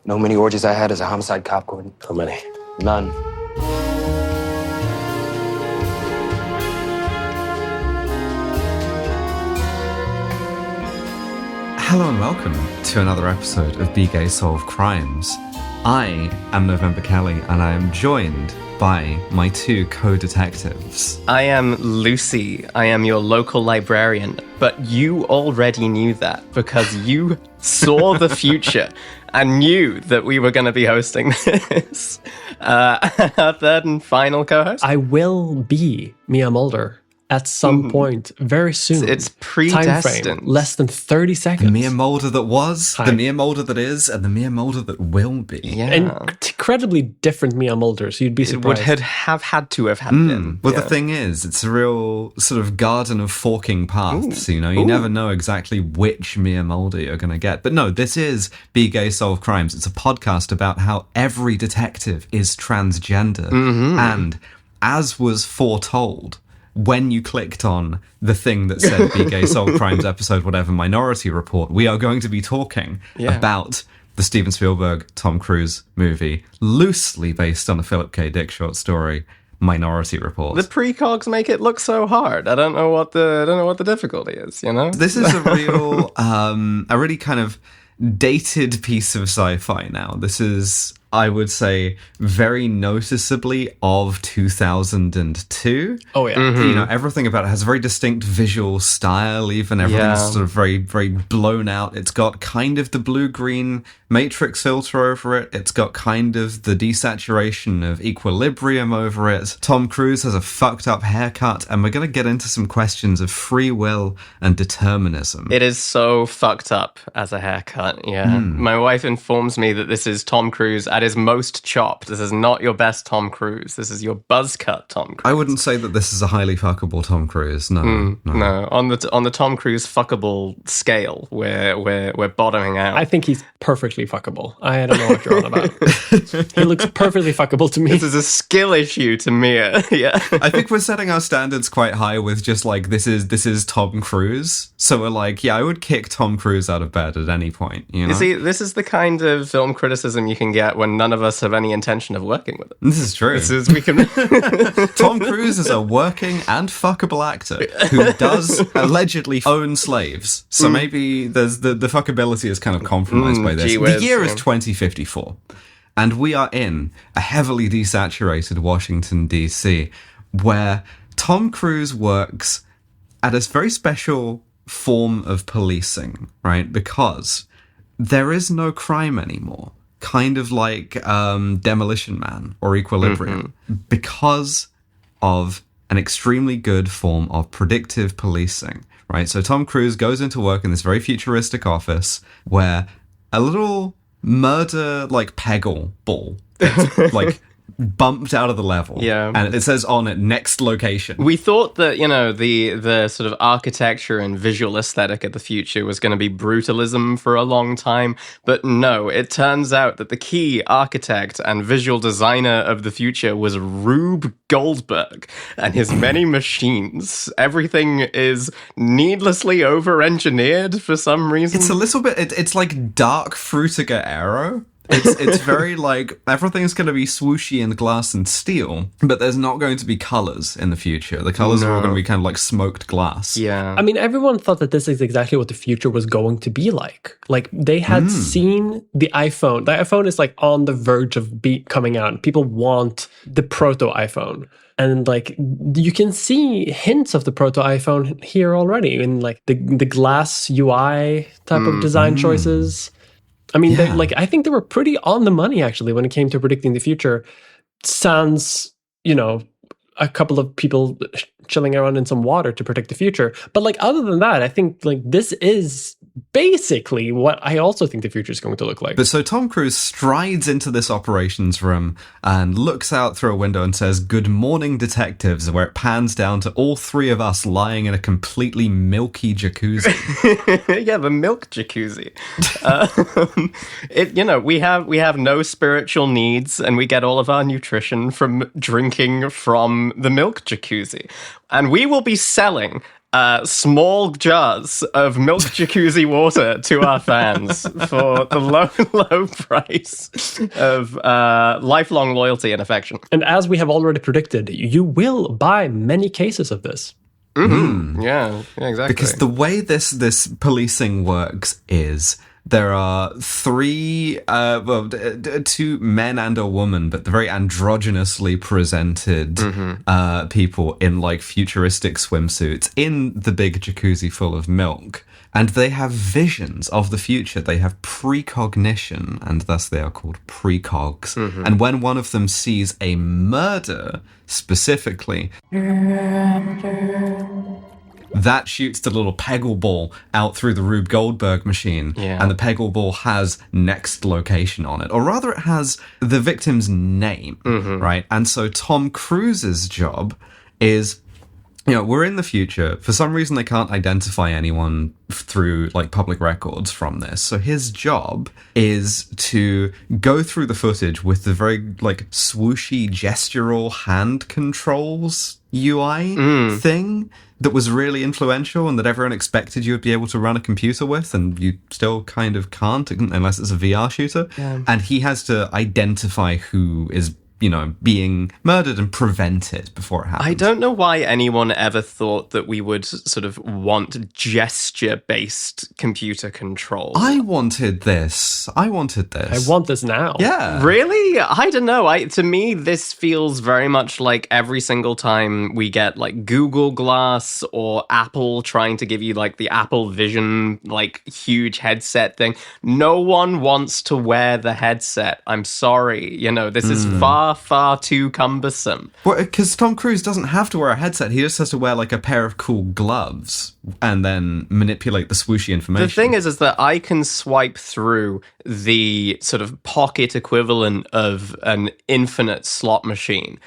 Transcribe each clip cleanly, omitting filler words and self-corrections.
Know how many orgies I had as a homicide cop, Gordon? How many? None. Hello and welcome to another episode of Be Gay Solve Crimes. I am November Kelly and I am joined by my two co-detectives. I am Lucy. I am your local librarian, but you already knew that because you saw the future and knew that we were going to be hosting this. Our third and final co-host? I will be Mia Mulder at some point very soon. It's predestined. Time frame, less than 30 seconds. The Mia Mulder that was, Hi. the Mia Mulder that is, and the Mia Mulder that will be. Yeah. Incredibly different Mia Mulder, so you'd be It would surprised. have had to have been. Well, Yeah. the thing is, it's a real sort of garden of forking paths, you know? You never know exactly which Mia Mulder you're going to get. But no, this is Be Gay Solve Crimes. It's a podcast about how every detective is transgender. And as was foretold, when you clicked on the thing that said Be Gay Solve Crimes episode, whatever, Minority Report, we are going to be talking about the Steven Spielberg, Tom Cruise movie, loosely based on a Philip K. Dick short story, Minority Report. The precogs make it look so hard. I don't know what the difficulty is, you know? This is a real, a really kind of dated piece of sci-fi now. This is, I would say, very noticeably of 2002. Oh, yeah. You know, everything about it has a very distinct visual style, even everything's Yeah. sort of very, very blown out. It's got kind of the blue-green matrix filter over it. It's got kind of the desaturation of equilibrium over it. Tom Cruise has a fucked up haircut, and we're going to get into some questions of free will and determinism. It is so fucked up as a haircut, yeah. My wife informs me that this is Tom Cruise at his most chopped. This is not your best Tom Cruise. This is your buzz cut Tom Cruise. I wouldn't say that this is a highly fuckable Tom Cruise. No. No, on the Tom Cruise fuckable scale, we're bottoming out. I think he's perfectly fuckable. I don't know what you're on about. He looks perfectly fuckable to me. This is a skill issue to Mia. Yeah. I think we're setting our standards quite high with just like this is Tom Cruise. So we're like, yeah, I would kick Tom Cruise out of bed at any point. You know, You see, this is the kind of film criticism you can get when none of us have any intention of working with it. this is true. This is we can. Tom Cruise is a working and fuckable actor who does allegedly own slaves. So maybe there's the fuckability is kind of compromised by this. gee The whiz, year is yeah. 2054, and we are in a heavily desaturated Washington, D.C., where Tom Cruise works at a very special form of policing, right? Because there is no crime anymore. Kind of like Demolition Man or Equilibrium, because of an extremely good form of predictive policing, right? So Tom Cruise goes into work in this very futuristic office where a little murder like Peggle ball gets, like bumped out of the level. Yeah. And it says on it, next location. We thought that, you know, the sort of architecture and visual aesthetic of the future was going to be brutalism for a long time, but no, it turns out that the key architect and visual designer of the future was Rube Goldberg and his many machines. Everything is needlessly over-engineered for some reason. It's a little bit, it's like Dark Frutiger Arrow. It's very like everything's going to be swooshy and glass and steel, but there's not going to be colors in the future. The colors are all going to be kind of like smoked glass. Yeah. I mean, everyone thought that this is exactly what the future was going to be like. Like, they had seen the iPhone. The iPhone is like on the verge of coming out. People want the proto iPhone. And like, you can see hints of the proto iPhone here already in like the glass UI type of design choices. I mean, Yeah. like, I think they were pretty on the money, actually, when it came to predicting the future. Sans, you know, a couple of people chilling around in some water to predict the future. But, like, other than that, I think, like, this is basically what I also think the future is going to look like. But so Tom Cruise strides into this operations room and looks out through a window and says, "Good morning, detectives," where it pans down to all three of us lying in a completely milky jacuzzi. Yeah, the milk jacuzzi. You know, we have no spiritual needs, and we get all of our nutrition from drinking from the milk jacuzzi. And we will be selling small jars of milk jacuzzi water to our fans for the low, low price of lifelong loyalty and affection. And as we have already predicted, you will buy many cases of this. Yeah, exactly. Because the way this policing works is there are two men and a woman, but very androgynously presented people in like futuristic swimsuits in the big jacuzzi full of milk. And they have visions of the future. They have precognition, and thus they are called precogs. And when one of them sees a murder, specifically, that shoots the little Peggle ball out through the Rube Goldberg machine, and the Peggle ball has next location on it. Or rather, it has the victim's name, right? And so Tom Cruise's job is... we're in the future. For some reason, they can't identify anyone through, like, public records from this. So his job is to go through the footage with the very, like, swooshy gestural hand controls UI thing that was really influential and that everyone expected you would be able to run a computer with, and you still kind of can't unless it's a VR shooter. And he has to identify who is being murdered and prevent it before it happens. I don't know why anyone ever thought that we would sort of want gesture-based computer control. I wanted this. I want this now. Yeah. Really? I don't know. To me, this feels very much like every single time we get like Google Glass or Apple trying to give you like the Apple Vision, like huge headset thing. No one wants to wear the headset. I'm sorry. This is far too cumbersome. Well, because Tom Cruise doesn't have to wear a headset. He just has to wear like a pair of cool gloves and then manipulate the swooshy information. The thing is that I can swipe through the sort of pocket equivalent of an infinite slot machine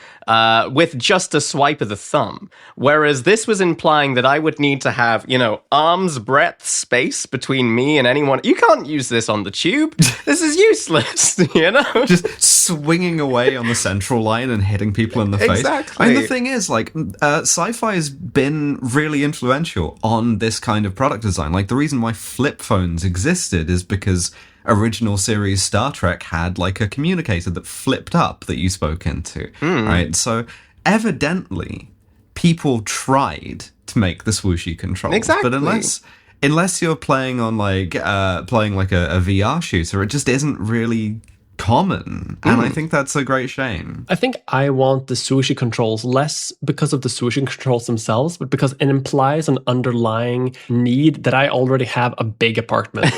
with just a swipe of the thumb. Whereas this was implying that I would need to have, arm's breadth space between me and anyone. You can't use this on the tube. This is useless, Just swinging away on the central line and hitting people in the face. Exactly. And the thing is, like, sci-fi has been really influential on this kind of product design. Like, the reason why flip phones existed is because original series Star Trek had like a communicator that flipped up that you spoke into, right? So evidently people tried to make the swooshy controls. Exactly. But unless you're playing on like a VR shooter, it just isn't really common, and I think that's a great shame. I think I want the sushi controls less because of the sushi controls themselves, but because it implies an underlying need that I already have a big apartment.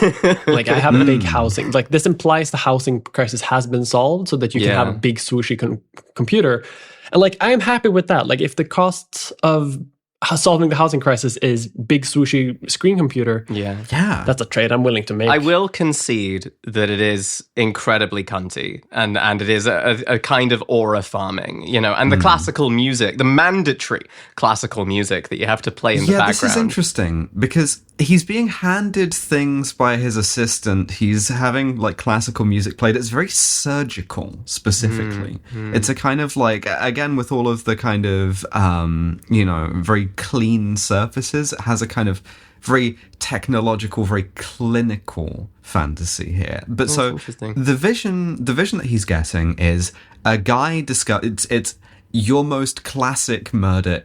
Like I have a big housing. Like this implies the housing crisis has been solved so that you can have a big sushi computer. And like I am happy with that. Like if the costs of solving the housing crisis is big sushi screen computer. Yeah. That's a trade I'm willing to make. I will concede that it is incredibly cunty and it is a kind of aura farming, and the classical music, the mandatory classical music that you have to play in the background. Yeah, this is interesting because he's being handed things by his assistant. He's having like classical music played. It's very surgical, specifically. It's a kind of like, again, with all of the kind of, very clean surfaces, it has a kind of very technological, very clinical fantasy here. But the vision that he's getting is a guy it's your most classic murder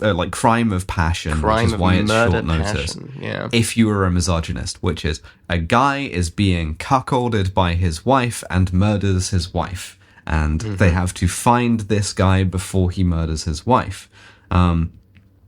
like crime of passion, which is why it's short notice. Yeah. If you were a misogynist, which is a guy is being cuckolded by his wife and murders his wife, and they have to find this guy before he murders his wife.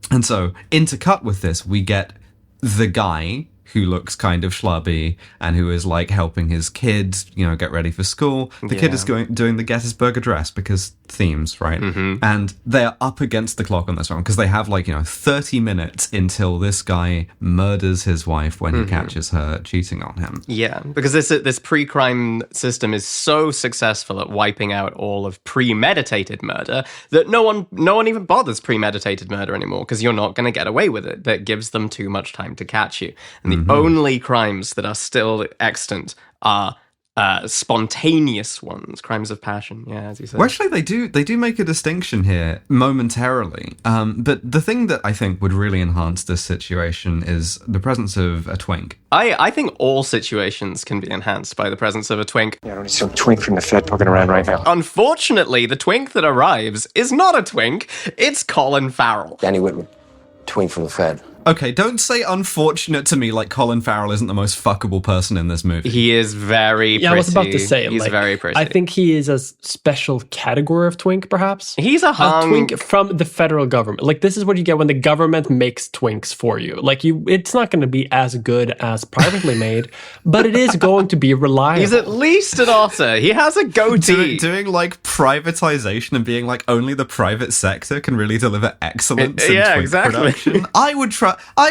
And so, intercut with this, we get the guy who looks kind of schlubby and who is like helping his kids, get ready for school. The kid is doing the Gettysburg Address because themes, right? And they're up against the clock on this one because they have 30 minutes until this guy murders his wife when he catches her cheating on him. Yeah, because this pre-crime system is so successful at wiping out all of premeditated murder that no one even bothers premeditated murder anymore because you're not going to get away with it. That gives them too much time to catch you. And the only crimes that are still extant are spontaneous ones, crimes of passion. Yeah, as you said. Well, actually, they do make a distinction here momentarily. But the thing that I think would really enhance this situation is the presence of a twink. I think all situations can be enhanced by the presence of a twink. Yeah, I don't need some twink from the Fed poking around right now. Unfortunately, the twink that arrives is not a twink, it's Colin Farrell. Danny Whitman, twink from the Fed. Okay, don't say unfortunate to me like Colin Farrell isn't the most fuckable person in this movie. He is very pretty. Yeah, I was about to say, he's like, very pretty. I think he is a special category of twink, perhaps. He's a hung... twink from the federal government. Like, this is what you get when the government makes twinks for you. Like, it's not going to be as good as privately made, but it is going to be reliable. He's at least an otter. He has a goatee. Doing like privatization and being like only the private sector can really deliver excellence in twink exactly. production. I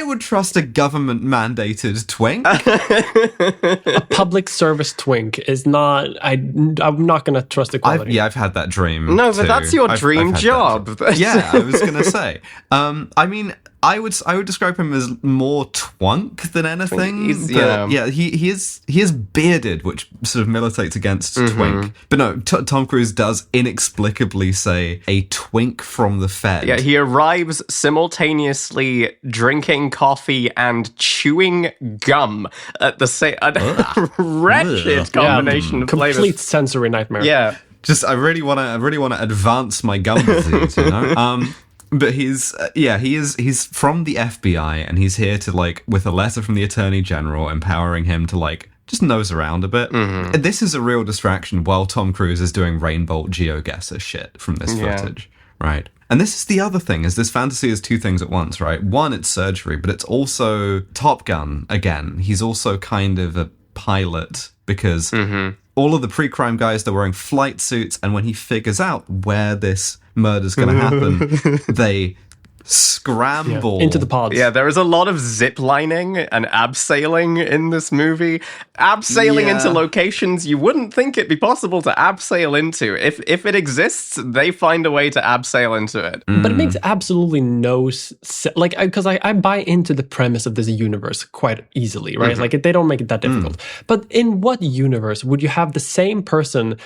would trust a government mandated twink. A public service twink is not. I'm not going to trust the quality. I've had that dream. No, but too. that's your dream I've had job. that dream. Yeah, I was gonna say. I mean, I would describe him as more twunk than anything. He is bearded, which sort of militates against twink. But no, Tom Cruise does inexplicably say a twink from the Fed. Yeah, he arrives simultaneously drinking coffee and chewing gum at the same. Wretched combination of flavors. Complete sensory nightmare. Yeah. Just I really want to advance my gum disease, you know. But he's from the FBI, and he's here to, like, with a letter from the Attorney General empowering him to, like, just nose around a bit. And this is a real distraction while Tom Cruise is doing Rainbolt GeoGuessr shit from this footage, right? And this is the other thing, is this fantasy is two things at once, right? One, it's surgery, but it's also Top Gun again. He's also kind of a pilot, because all of the pre-crime guys, they're wearing flight suits, and when he figures out where this murder's going to happen, they scramble into the pods. Yeah, there is a lot of zip lining and abseiling in this movie. Abseiling into locations you wouldn't think it'd be possible to abseil into. If it exists, they find a way to abseil into it. But it makes absolutely no sense. Like, because I buy into the premise of this universe quite easily, right? Like, they don't make it that difficult. But in what universe would you have the same person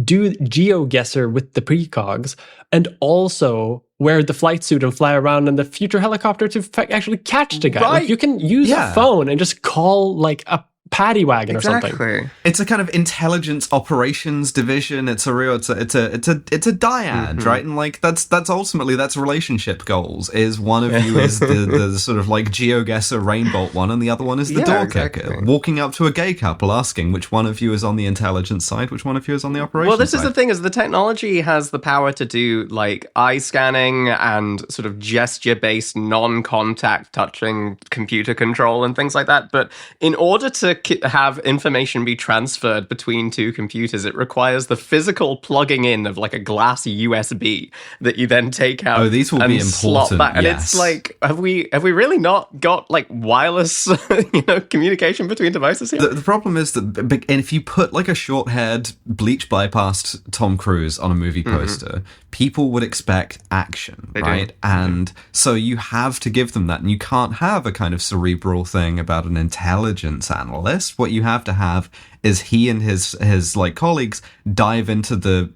do GeoGuessr with the precogs and also wear the flight suit and fly around in the future helicopter to actually catch the guy? Like, you can use a phone and just call, like, a paddy wagon or something. It's a kind of intelligence operations division. It's a dyad, right? And like that's ultimately relationship goals. Is one of you is the sort of like GeoGuessr Rainbolt one, and the other one is the door kicker, walking up to a gay couple asking which one of you is on the intelligence side, which one of you is on the operations side. Well, this is the thing: is the technology has the power to do like eye scanning and sort of gesture-based, non-contact touching computer control and things like that. But in order to have information be transferred between two computers, it requires the physical plugging in of like a glass USB that you then take out. Oh, these will and be slot important. back. And yes. it's like, have we really not got like wireless, communication between devices here? The problem is that, and if you put like a short-haired, bleach-bypassed Tom Cruise on a movie poster, people would expect action, right? And so you have to give them that, and you can't have a kind of cerebral thing about an intelligence analyst. What you have to have is he and his like colleagues dive into the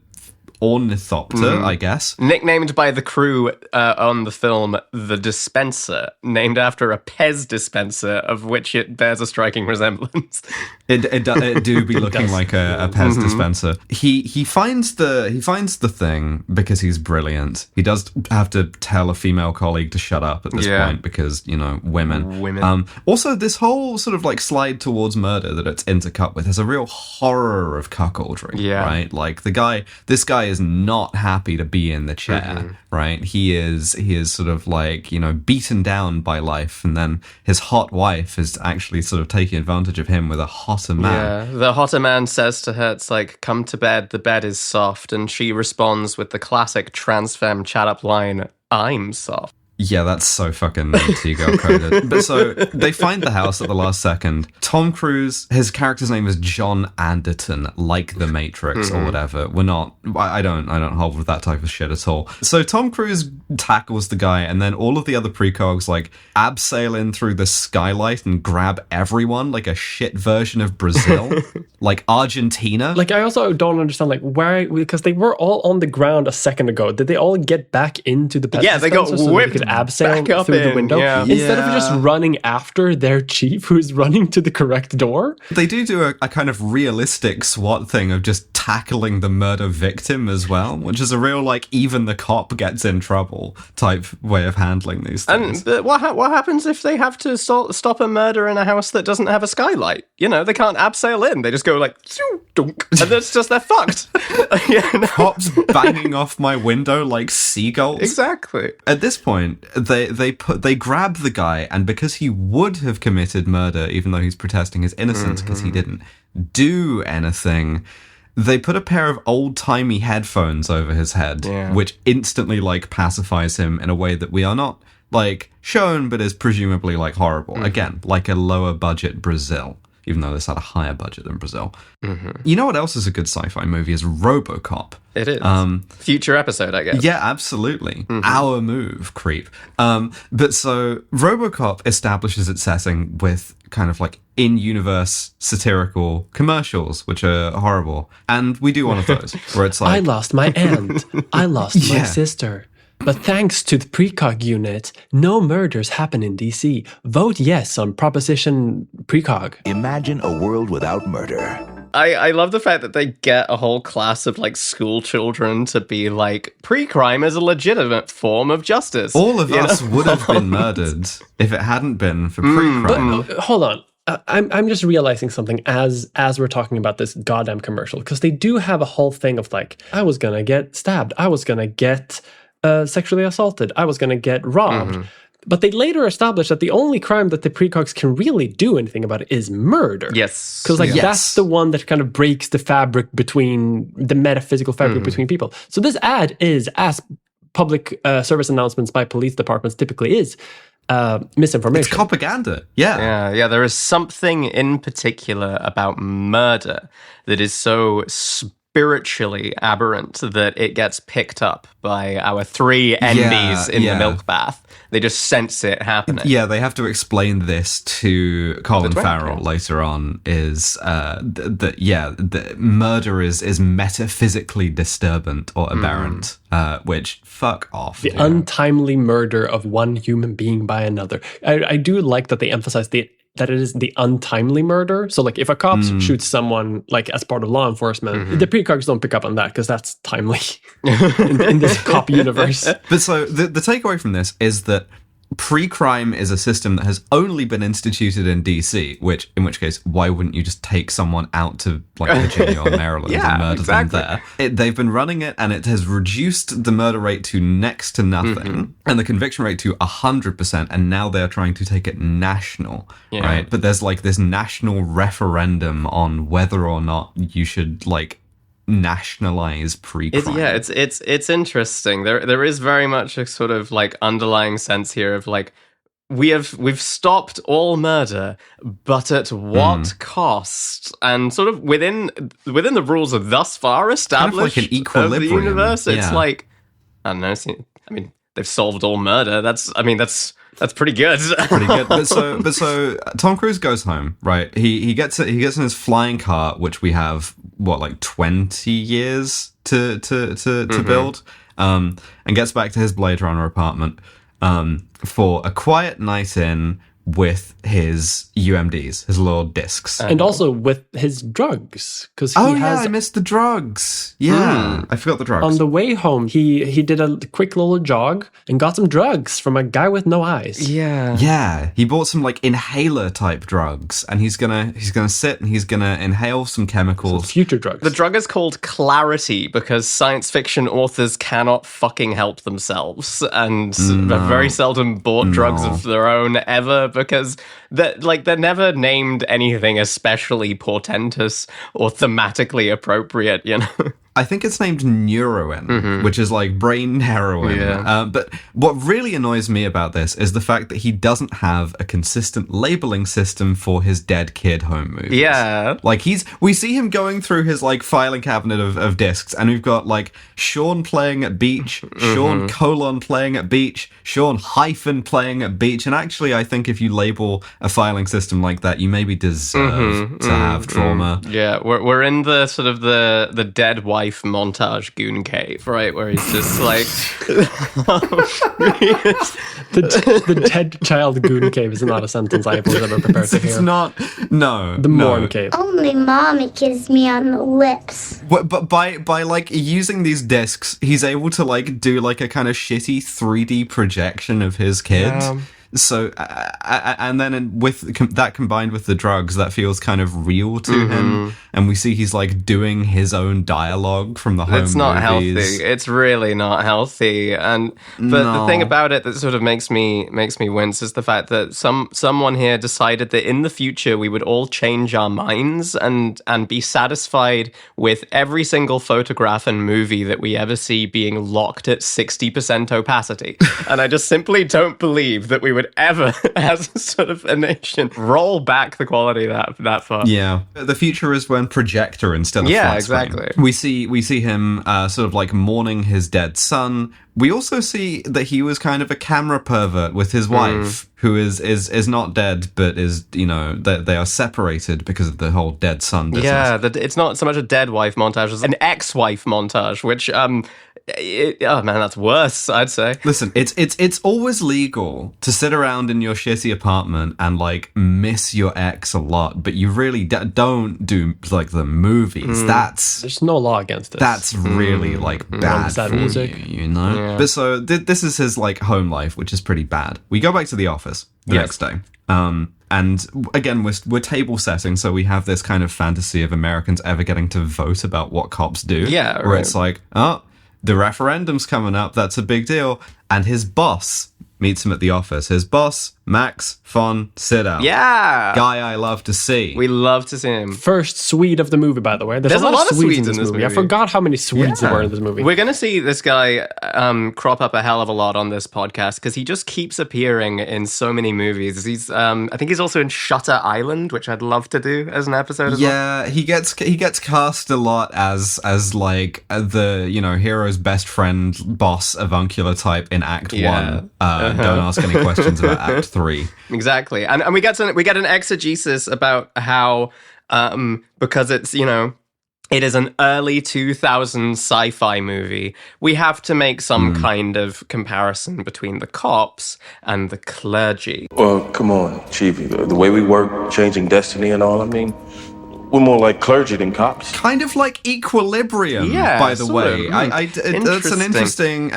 ornithopter, I guess. Nicknamed by the crew on the film The Dispenser, named after a Pez dispenser, of which it bears a striking resemblance. It do be looking like a Pez dispenser. He finds the thing because he's brilliant. He does have to tell a female colleague to shut up at this point because, women. Also, this whole sort of like slide towards murder that it's intercut with has a real horror of cuckoldry, right? Like this guy is not happy to be in the chair, right? He is sort of like, beaten down by life, and then his hot wife is actually sort of taking advantage of him with a hotter man. Yeah, the hotter man says to her, it's like, come to bed, the bed is soft, and she responds with the classic trans femme chat up line, I'm soft. Yeah, that's so fucking T-girl coded. But so they find the house at the last second. Tom Cruise, his character's name is John Anderton, like the Matrix or whatever. I don't hold with that type of shit at all. So Tom Cruise tackles the guy, and then all of the other precogs like abseil in through the skylight and grab everyone like a shit version of Brazil, like Argentina. Like, I also don't understand, like, why, because they were all on the ground a second ago. Did they all get back into the pet Yeah, they got dispenser so whipped they could abseil back up through the in, window yeah. instead of Yeah. just running after their chief who's running to the correct door? They do a kind of realistic SWAT thing of just tackling the murder victim as well, which is a real, like, even the cop gets in trouble type way of handling these things. But what happens if they have to stop a murder in a house that doesn't have a skylight? You know, they can't abseil in. They just go like, dunk, and it's just, they're fucked. Yeah, no. Cops banging off my window like seagulls. Exactly. At this point, they grab the guy, and because he would have committed murder, even though he's protesting his innocence because he didn't do anything, they put a pair of old-timey headphones over his head, which instantly like pacifies him in a way that we are not like shown, but is presumably like horrible. Again, like a lower budget Brazil, even though this had a higher budget than Brazil. You know what else is a good sci-fi movie is RoboCop. It is. Future episode, I guess. Yeah, absolutely. Our move, creep. But so RoboCop establishes its setting with kind of like in-universe satirical commercials, which are horrible. And we do one of those where it's like, I lost my aunt. I lost my Yeah. sister. But thanks to the precog unit, no murders happen in DC. Vote yes on Proposition Precog. Imagine a world without murder. I love the fact that they get a whole class of like school children to be like, pre-crime is a legitimate form of justice. all of You us know? would have been murdered if it hadn't been for pre-crime. Hold on. I'm just realizing something as we're talking about this goddamn commercial, because they do have a whole thing of like, I was gonna get stabbed, I was gonna get sexually assaulted, I was gonna get robbed. But they later established that the only crime that the precogs can really do anything about is murder. Yes. Because like Yes. that's the one that kind of breaks the fabric between the metaphysical fabric between people. So this ad is, as public service announcements by police departments typically is, misinformation. It's propaganda. Yeah. Yeah, there is something in particular about murder that is so spiritually aberrant that it gets picked up by our three envies in the milk bath. They just sense it happening. Yeah, they have to explain this to Colin Dwayne, Farrell yeah. later on. Is that murder is metaphysically disturbant or aberrant, which fuck off. The untimely murder of one human being by another. I do like that they emphasize that it is the untimely murder. So like if a cop shoots someone like as part of law enforcement, the precogs don't pick up on that because that's timely in this cop universe. But so the takeaway from this is that pre-crime is a system that has only been instituted in DC, in which case, why wouldn't you just take someone out to like Virginia or Maryland Yeah, and murder exactly. them there? They've been running it, and it has reduced the murder rate to next to nothing, and the conviction rate to 100%, and now they're trying to take it national, right? But there's like this national referendum on whether or not you should like nationalize pre-crime. It's interesting. There is very much a sort of like underlying sense here of like we've stopped all murder, but at what cost? And sort of within the rules of thus far established like an equilibrium. of the universe, it's Yeah. like I don't know. I mean, they've solved all murder. That's pretty good. Pretty good. But so Tom Cruise goes home, right? He gets in his flying car, which we have like 20 years to build, and gets back to his Blade Runner apartment for a quiet night in with his UMDs, his little discs. And also with his drugs, because he Oh has yeah, I missed the drugs. Yeah, I forgot the drugs. on the way home he did a quick little jog and got some drugs from a guy with no eyes. Yeah, he bought some like inhaler type drugs, and he's gonna sit and he's gonna inhale some chemicals. Future drugs. The drug is called Clarity because science fiction authors cannot fucking help themselves and have very seldom bought drugs of their own ever because they're never named anything especially portentous or thematically appropriate, you know? I think it's named Neuroin, which is like brain heroin. Yeah. But what really annoys me about this is the fact that he doesn't have a consistent labeling system for his dead kid home movies. Yeah. Like we see him going through his like filing cabinet of discs, and we've got like Sean playing at beach, Sean : playing at beach, Sean - playing at beach. And actually, I think if you label a filing system like that, you maybe deserve to have trauma. Yeah, we're in the sort of the dead wife montage goon cave, right? Where he's just like The dead child goon cave is not a sentence I was ever prepared to hear. It's not. No, The Morn cave. Only Mommy kisses me on the lips. But by like using these discs, he's able to like do like a kind of shitty 3D projection of his kid. Yeah. So and then with that combined with the drugs, that feels kind of real to him, and we see he's like doing his own dialogue from the home. It's not movies. healthy. It's really not healthy. But the thing about it that sort of makes me wince is the fact that someone here decided that in the future we would all change our minds and be satisfied with every single photograph and movie that we ever see being locked at 60% opacity. And I just simply don't believe that we would ever, as a sort of a nation, roll back the quality that far. Yeah, the future is when projector instead of flat screen. exactly. We see him sort of like mourning his dead son. We also see that he was kind of a camera pervert with his wife, who is not dead, but is, you know, they are separated because of the whole dead son business. Yeah, it's not so much a dead wife montage as an ex-wife montage, which oh man, that's worse, I'd say. Listen, it's always legal to sit around in your shitty apartment and like miss your ex a lot, but you really don't do like the movies. There's no law against it. That's really like bad Sad for music. you know? Yeah. But so this is his like home life, which is pretty bad. We go back to the office the next day. And again, we're table setting, so we have this kind of fantasy of Americans ever getting to vote about what cops do. Yeah, Where right. it's like, oh, the referendum's coming up, that's a big deal. And his boss meets him at the office. His boss, Max von Sydow. Yeah! Guy I love to see. We love to see him. First Swede of the movie, by the way. There's a lot of Swedes in this movie. I forgot how many Swedes there were in this movie. We're going to see this guy crop up a hell of a lot on this podcast because he just keeps appearing in so many movies. He's, I think he's also in Shutter Island, which I'd love to do as an episode as well. Yeah, he gets cast a lot as like the, you know, hero's best friend, boss, avuncular type in Act 1. Don't ask any questions about Act 3. Exactly. And we get an exegesis about how because it's, you know, it is an early 2000s sci-fi movie, we have to make some kind of comparison between the cops and the clergy. Well, come on, Chiefy. The way we work, changing destiny and all, I mean, we're more like clergy than cops. Kind of like Equilibrium, Yeah, by the sort way. of. That's an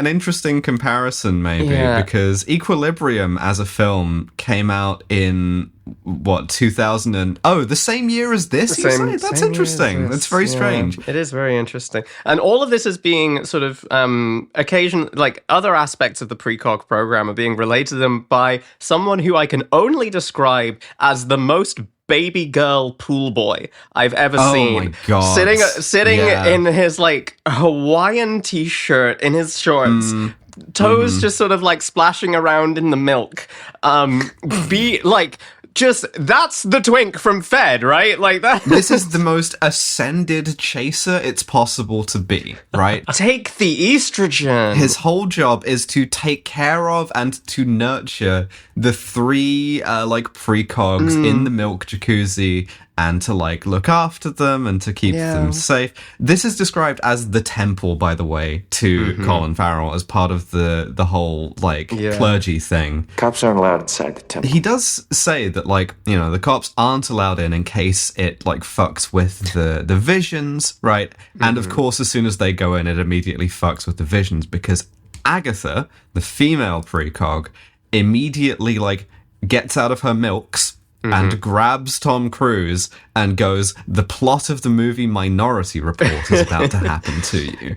interesting comparison, maybe, because Equilibrium as a film came out in what 2000 the same year as this. You say? That's interesting. That's very strange. It is very interesting, and all of this is being sort of like other aspects of the precog program are being relayed to them by someone who I can only describe as the most baby girl pool boy I've ever seen. Oh my god! Sitting in his like Hawaiian t-shirt, in his shorts. Toes just sort of like splashing around in the milk. That's the twink from Fed, right? Like that. This is the most ascended chaser it's possible to be, right? Take the estrogen. His whole job is to take care of and to nurture the three like precogs in the milk jacuzzi and to like look after them and to keep them safe. This is described as the temple, by the way, to Colin Farrell as part of the whole like clergy thing. Cops aren't allowed inside the temple. He does say that, like, you know, the cops aren't allowed in case it like fucks with the visions, right? And of course, as soon as they go in, it immediately fucks with the visions because Agatha, the female precog, immediately like gets out of her milks and grabs Tom Cruise and goes, the plot of the movie Minority Report is about to happen to you.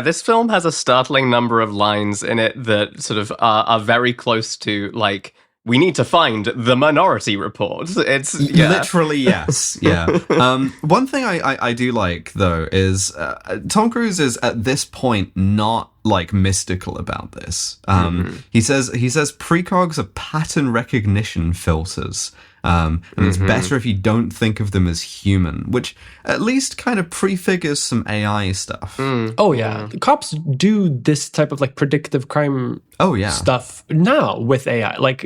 This film has a startling number of lines in it that sort of are very close to like we need to find the Minority Report. It's literally yes, yeah. One thing I do like though is Tom Cruise is at this point not like mystical about this. He says precogs are pattern recognition filters. And it's better if you don't think of them as human, which at least kind of prefigures some AI stuff. Oh yeah, the cops do this type of like predictive crime stuff now with AI. Like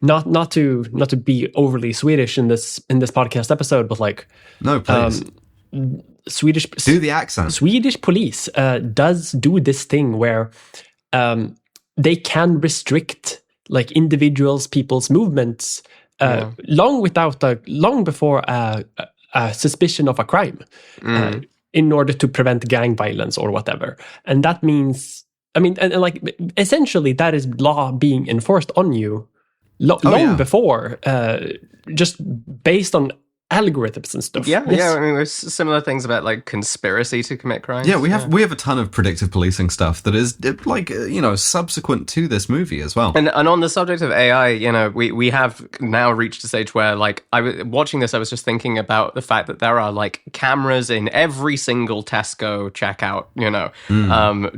not to be overly Swedish in this podcast episode, but like no, please. Swedish do the accent. Swedish police does do this thing where they can restrict like people's movements long before a suspicion of a crime in order to prevent gang violence or whatever. And that means, I mean, and like essentially that is law being enforced on you long before, just based on algorithms and stuff. Yeah. I mean, there's similar things about like conspiracy to commit crimes. Yeah, we have a ton of predictive policing stuff that is like subsequent to this movie as well. And on the subject of AI, we have now reached a stage where like watching this, I was just thinking about the fact that there are like cameras in every single Tesco checkout,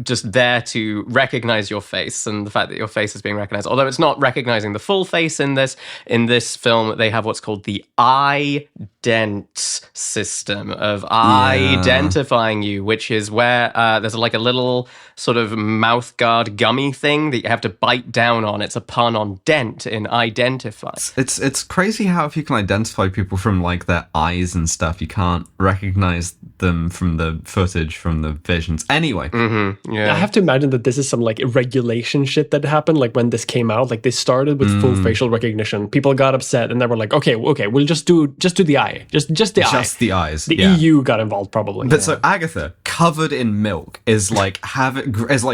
just there to recognize your face, and the fact that your face is being recognized. Although it's not recognizing the full face in this film, they have what's called the ident system of identifying you, which is where there's like a little sort of mouth guard gummy thing that you have to bite down on. It's a pun on dent in identify. It's crazy how if you can identify people from like their eyes and stuff, you can't recognize them from the footage, from the visions. Anyway, I have to imagine that this is some like regulation shit that happened. Like when this came out, like they started with full facial recognition. People got upset and they were like, okay, we'll just do the eye, just the eye, just the eyes. The EU got involved probably. But so Agatha, covered in milk, is like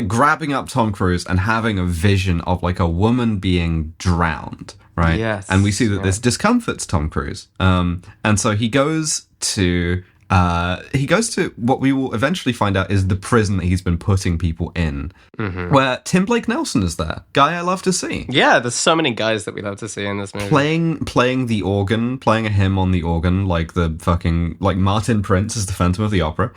grabbing up Tom Cruise and having a vision of like a woman being drowned, right? Yes. And we see that this discomforts Tom Cruise. And so he goes to what we will eventually find out is the prison that he's been putting people in, where Tim Blake Nelson is there. Guy I love to see. Yeah, there's so many guys that we love to see in this movie. Playing the organ, playing a hymn on the organ, like the fucking, like Martin Prince is the Phantom of the Opera.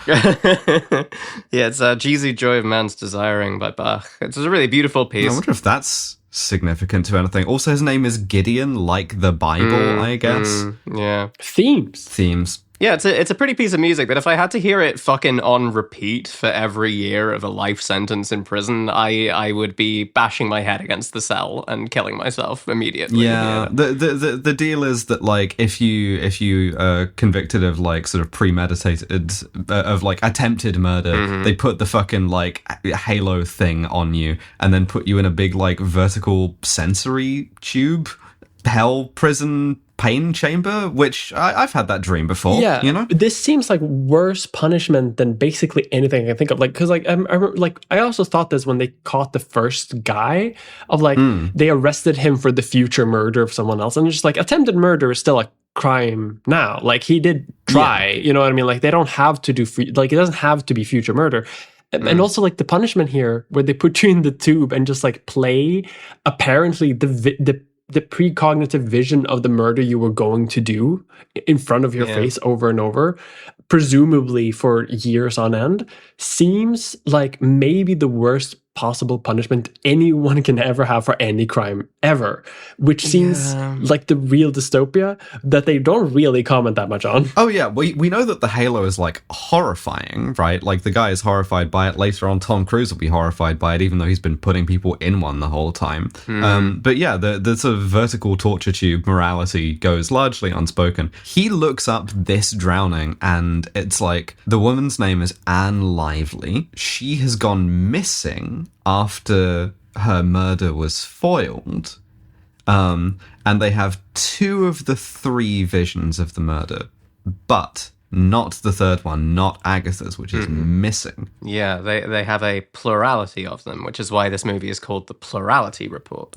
Yeah, it's Jesu Joy of Man's Desiring by Bach. It's a really beautiful piece. I wonder if that's significant to anything. Also, his name is Gideon, like the Bible, I guess. Yeah. Themes. Yeah, it's a pretty piece of music, but if I had to hear it fucking on repeat for every year of a life sentence in prison, I would be bashing my head against the cell and killing myself immediately. Yeah. The deal is that like if you are convicted of like sort of premeditated of like attempted murder, they put the fucking like halo thing on you and then put you in a big like vertical sensory tube hell prison pain chamber, which I've had that dream before. Yeah, this seems like worse punishment than basically anything I can think of. Like, because like I remember, like I also thought this when they caught the first guy of like they arrested him for the future murder of someone else, and just like attempted murder is still a crime now. Like he did try, you know what I mean? Like they don't have to do like it doesn't have to be future murder. And also like the punishment here, where they put you in the tube and just like play apparently the precognitive vision of the murder you were going to do in front of your face over and over, presumably for years on end, seems like maybe the worst possible punishment anyone can ever have for any crime ever, which seems like the real dystopia that they don't really comment that much on. Oh yeah, we know that the halo is like horrifying, right? Like the guy is horrified by it. Later on, Tom Cruise will be horrified by it, even though he's been putting people in one the whole time. But yeah, the sort of vertical torture tube morality goes largely unspoken. He looks up this drowning, and it's like the woman's name is Anne Lively. She has gone missing after her murder was foiled, and they have 2 of the 3 visions of the murder, but not the third one, not Agatha's, which is missing. Yeah, they have a plurality of them, which is why this movie is called The Plurality Report.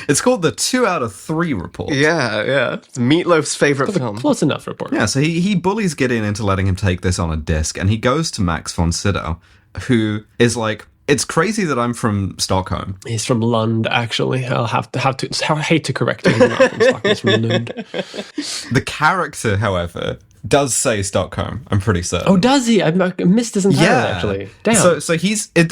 It's called the 2 out of 3 report. Yeah. It's Meatloaf's favorite film. Close enough report. Yeah, so he bullies Gideon into letting him take this on a disc, and he goes to Max von Sydow, who is like, It's crazy that I'm from Stockholm. He's from Lund, actually. I'll have to I hate to correct him. He's not from Stockholm, he's from Lund. The character, however, does say Stockholm. I'm pretty certain. Oh, does he? I missed this entirely, actually. Damn. So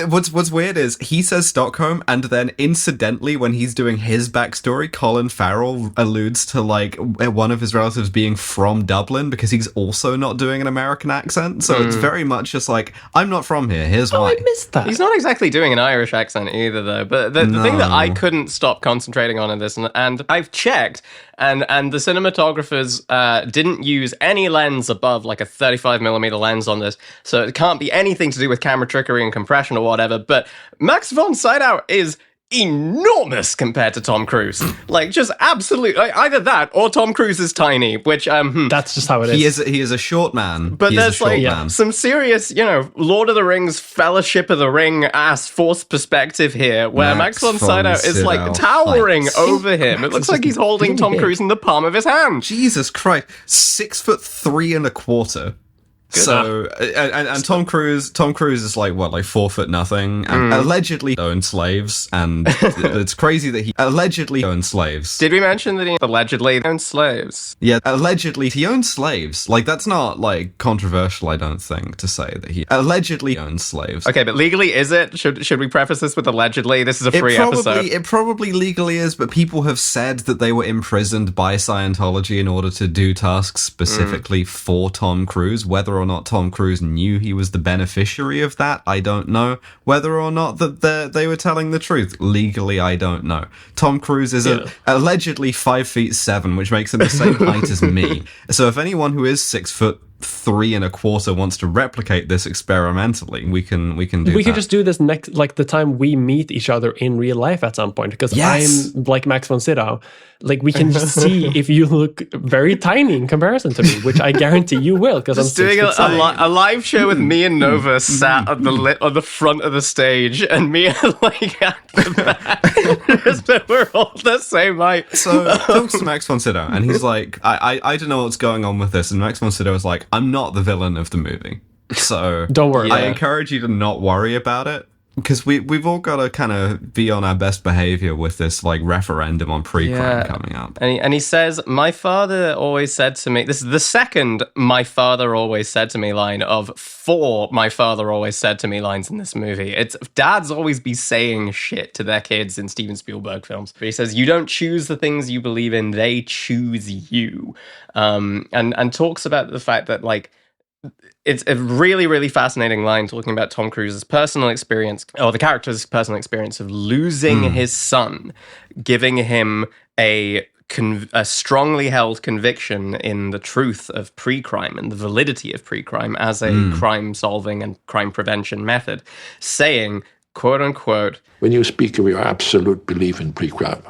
what's weird is he says Stockholm, and then incidentally, when he's doing his backstory, Colin Farrell alludes to like one of his relatives being from Dublin because he's also not doing an American accent. So it's very much just like, I'm not from here. Here's why. I missed that. He's not exactly doing an Irish accent either, though. But the thing that I couldn't stop concentrating on in this, and I've checked, and the cinematographers didn't use any lens above like a 35mm lens on this, so it can't be anything to do with camera trickery and compression or whatever. But Max von Sydow is enormous compared to Tom Cruise. Like, just absolutely, either that or Tom Cruise is tiny, which that's just how it is. He is a short man. But He is a there's short like man. some serious, Lord of the Rings, Fellowship of the Ring ass forced perspective here, where Max von Sydow is like towering over him. It looks like he's holding Tom Cruise in the palm of his hand. Jesus Christ, 6'3.25". So and Tom Cruise is like what, like 4 foot nothing, and allegedly owned slaves, and it's crazy that he allegedly owned slaves. Did we mention that he allegedly owned slaves? Yeah, allegedly he owned slaves. Like, that's not like controversial, I don't think, to say that he allegedly owned slaves. Okay, but legally is it? Should we preface this with allegedly? This is a free episode. It probably legally is, but people have said that they were imprisoned by Scientology in order to do tasks specifically for Tom Cruise. Whether or not Tom Cruise knew he was the beneficiary of that, I don't know. Whether or not that they were telling the truth, legally, I don't know. Tom Cruise is allegedly 5'7", which makes him the same height as me. So if anyone who is 6'3.25" wants to replicate this experimentally, we can do that. We could just do this next, like the time we meet each other in real life at some point, because Yes. I'm like Max von Sydow. Like, we can just see if you look very tiny in comparison to me, which I guarantee you will, because I'm Just doing a live show with me and Nova sat at on the front of the stage, and me like at the back. So we're all the same height. So talks to Max von Sydow, and he's like, I don't know what's going on with this. And Max von Sydow is like, I'm not the villain of the movie, so Don't worry. I encourage you to not worry about it, because we've all got to kind of be on our best behavior with this like referendum on pre-crime coming up. And he says, my father always said to me, this is the second my father always said to me line of 4 my father always said to me lines in this movie. It's dads always be saying shit to their kids in Steven Spielberg films. But he says, you don't choose the things you believe in, they choose you. And talks about the fact that like, it's a really, really fascinating line talking about Tom Cruise's personal experience, or the character's personal experience of losing his son, giving him a strongly held conviction in the truth of pre-crime and the validity of pre-crime as a crime-solving and crime prevention method, saying, quote-unquote, when you speak of your absolute belief in pre-crime,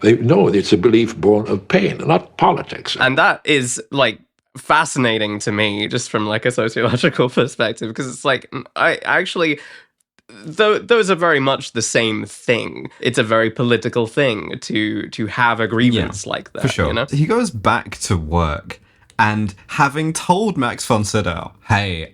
no, it's a belief born of pain, not politics. And that is, like, fascinating to me just from like a sociological perspective, because it's like, I actually, those are very much the same thing. It's a very political thing to have a grievance like that, for sure. You know? He goes back to work, and having told Max von Sydow, hey,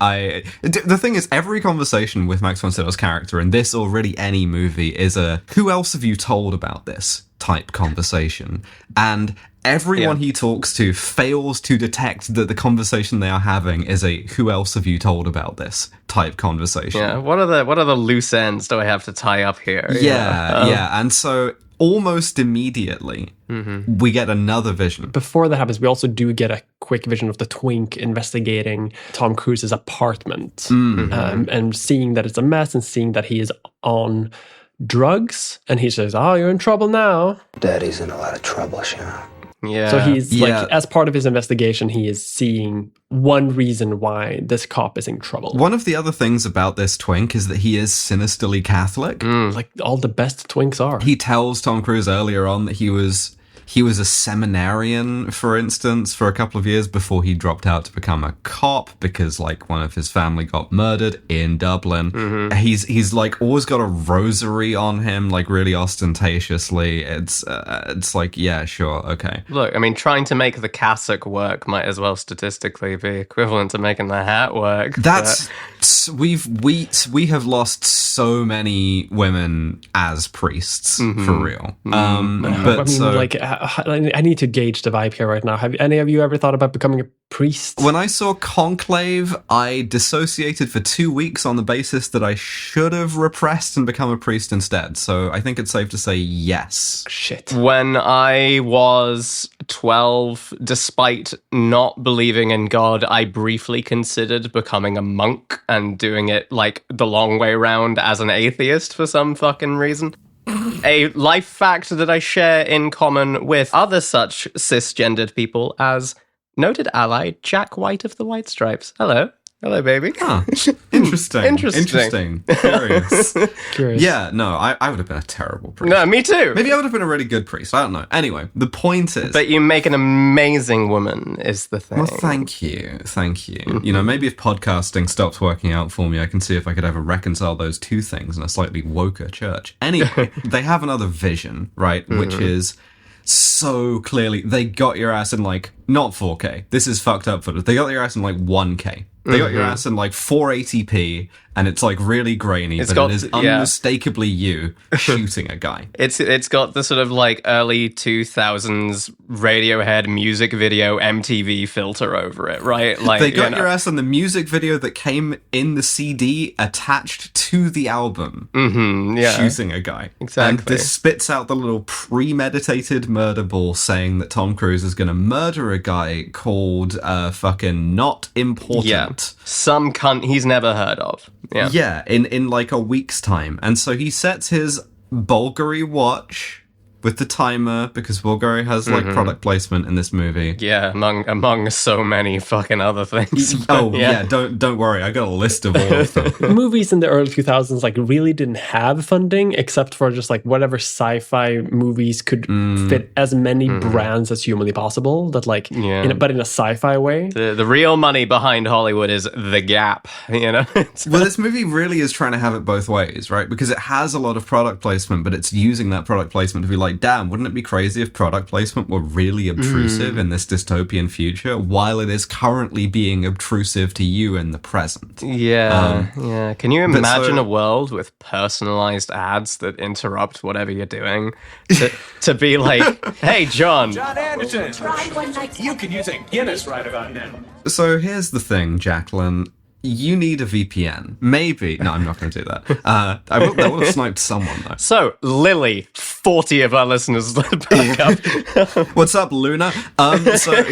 the thing is, every conversation with Max von Sydow's character in this or really any movie is a who else have you told about this type conversation, and everyone he talks to fails to detect that the conversation they are having is a who else have you told about this type conversation. Yeah, what are the loose ends do I have to tie up here? Yeah. And so almost immediately we get another vision. Before that happens, we also do get a quick vision of the twink investigating Tom Cruise's apartment, and seeing that it's a mess, and seeing that he is on drugs, and he says, "Oh, you're in trouble now." Daddy's in a lot of trouble, Sean. Yeah. So he's like, as part of his investigation, he is seeing one reason why this cop is in trouble. One of the other things about this twink is that he is sinisterly Catholic. Like all the best twinks are. He tells Tom Cruise earlier on that he was he was a seminarian, for instance, for a couple of years before he dropped out to become a cop because like one of his family got murdered in Dublin. He's like always got a rosary on him, like really ostentatiously. It's like, yeah, sure, okay. Look, I mean, trying to make the cassock work might as well statistically be equivalent to making the hat work. That's we have lost so many women as priests for real. But I mean, I need to gauge the vibe here right now. Have any of you ever thought about becoming a priest? When I saw Conclave, I dissociated for 2 weeks on the basis that I should have repressed and become a priest instead. So I think it's safe to say yes. Shit. When I was 12, despite not believing in God, I briefly considered becoming a monk and doing it like the long way round as an atheist for some fucking reason. A life fact that I share in common with other such cisgendered people as noted ally Jack White of the White Stripes. Hello. Hello, baby. Huh. Interesting. Curious. Yeah, no, I would have been a terrible priest. No, me too. Maybe I would have been a really good priest. I don't know. Anyway, the point is... But you make an amazing woman, is the thing. Well, thank you. You know, maybe if podcasting stops working out for me, I can see if I could ever reconcile those two things in a slightly woker church. Anyway, they have another vision, right, which is... so clearly, they got your ass in like, not 4K. This is fucked up footage. They got your ass in like 1K. They got your ass in like 480p, and it's like really grainy, it is unmistakably you shooting a guy. It's got the sort of like early 2000s Radiohead music video MTV filter over it, right? Like they got your ass in the music video that came in the CD attached to the album, shooting a guy. Exactly. And this spits out the little premeditated murder ball saying that Tom Cruise is going to murder a guy called fucking Not Important. Yeah. Some cunt he's never heard of. Yeah, in like a week's time. And so he sets his Bulgari watch with the timer, because Bulgari has like product placement in this movie. Yeah, among so many fucking other things. Don't worry, I got a list of all of them. Movies in the early 2000s like really didn't have funding except for just like whatever sci-fi movies could fit as many brands as humanly possible. That like, but in a sci-fi way. The real money behind Hollywood is the Gap. You know. Well, this movie really is trying to have it both ways, right? Because it has a lot of product placement, but it's using that product placement to be like, damn, wouldn't it be crazy if product placement were really obtrusive in this dystopian future, while it is currently being obtrusive to you in the present? Yeah. Can you imagine a world with personalized ads that interrupt whatever you're doing? To be like, hey, John Anderson, you can use a Guinness right about now. So here's the thing, Jacqueline. You need a VPN. Maybe. No, I'm not going to do that. I will have sniped someone, though. So, Lily, 40 of our listeners back up. What's up, Luna? So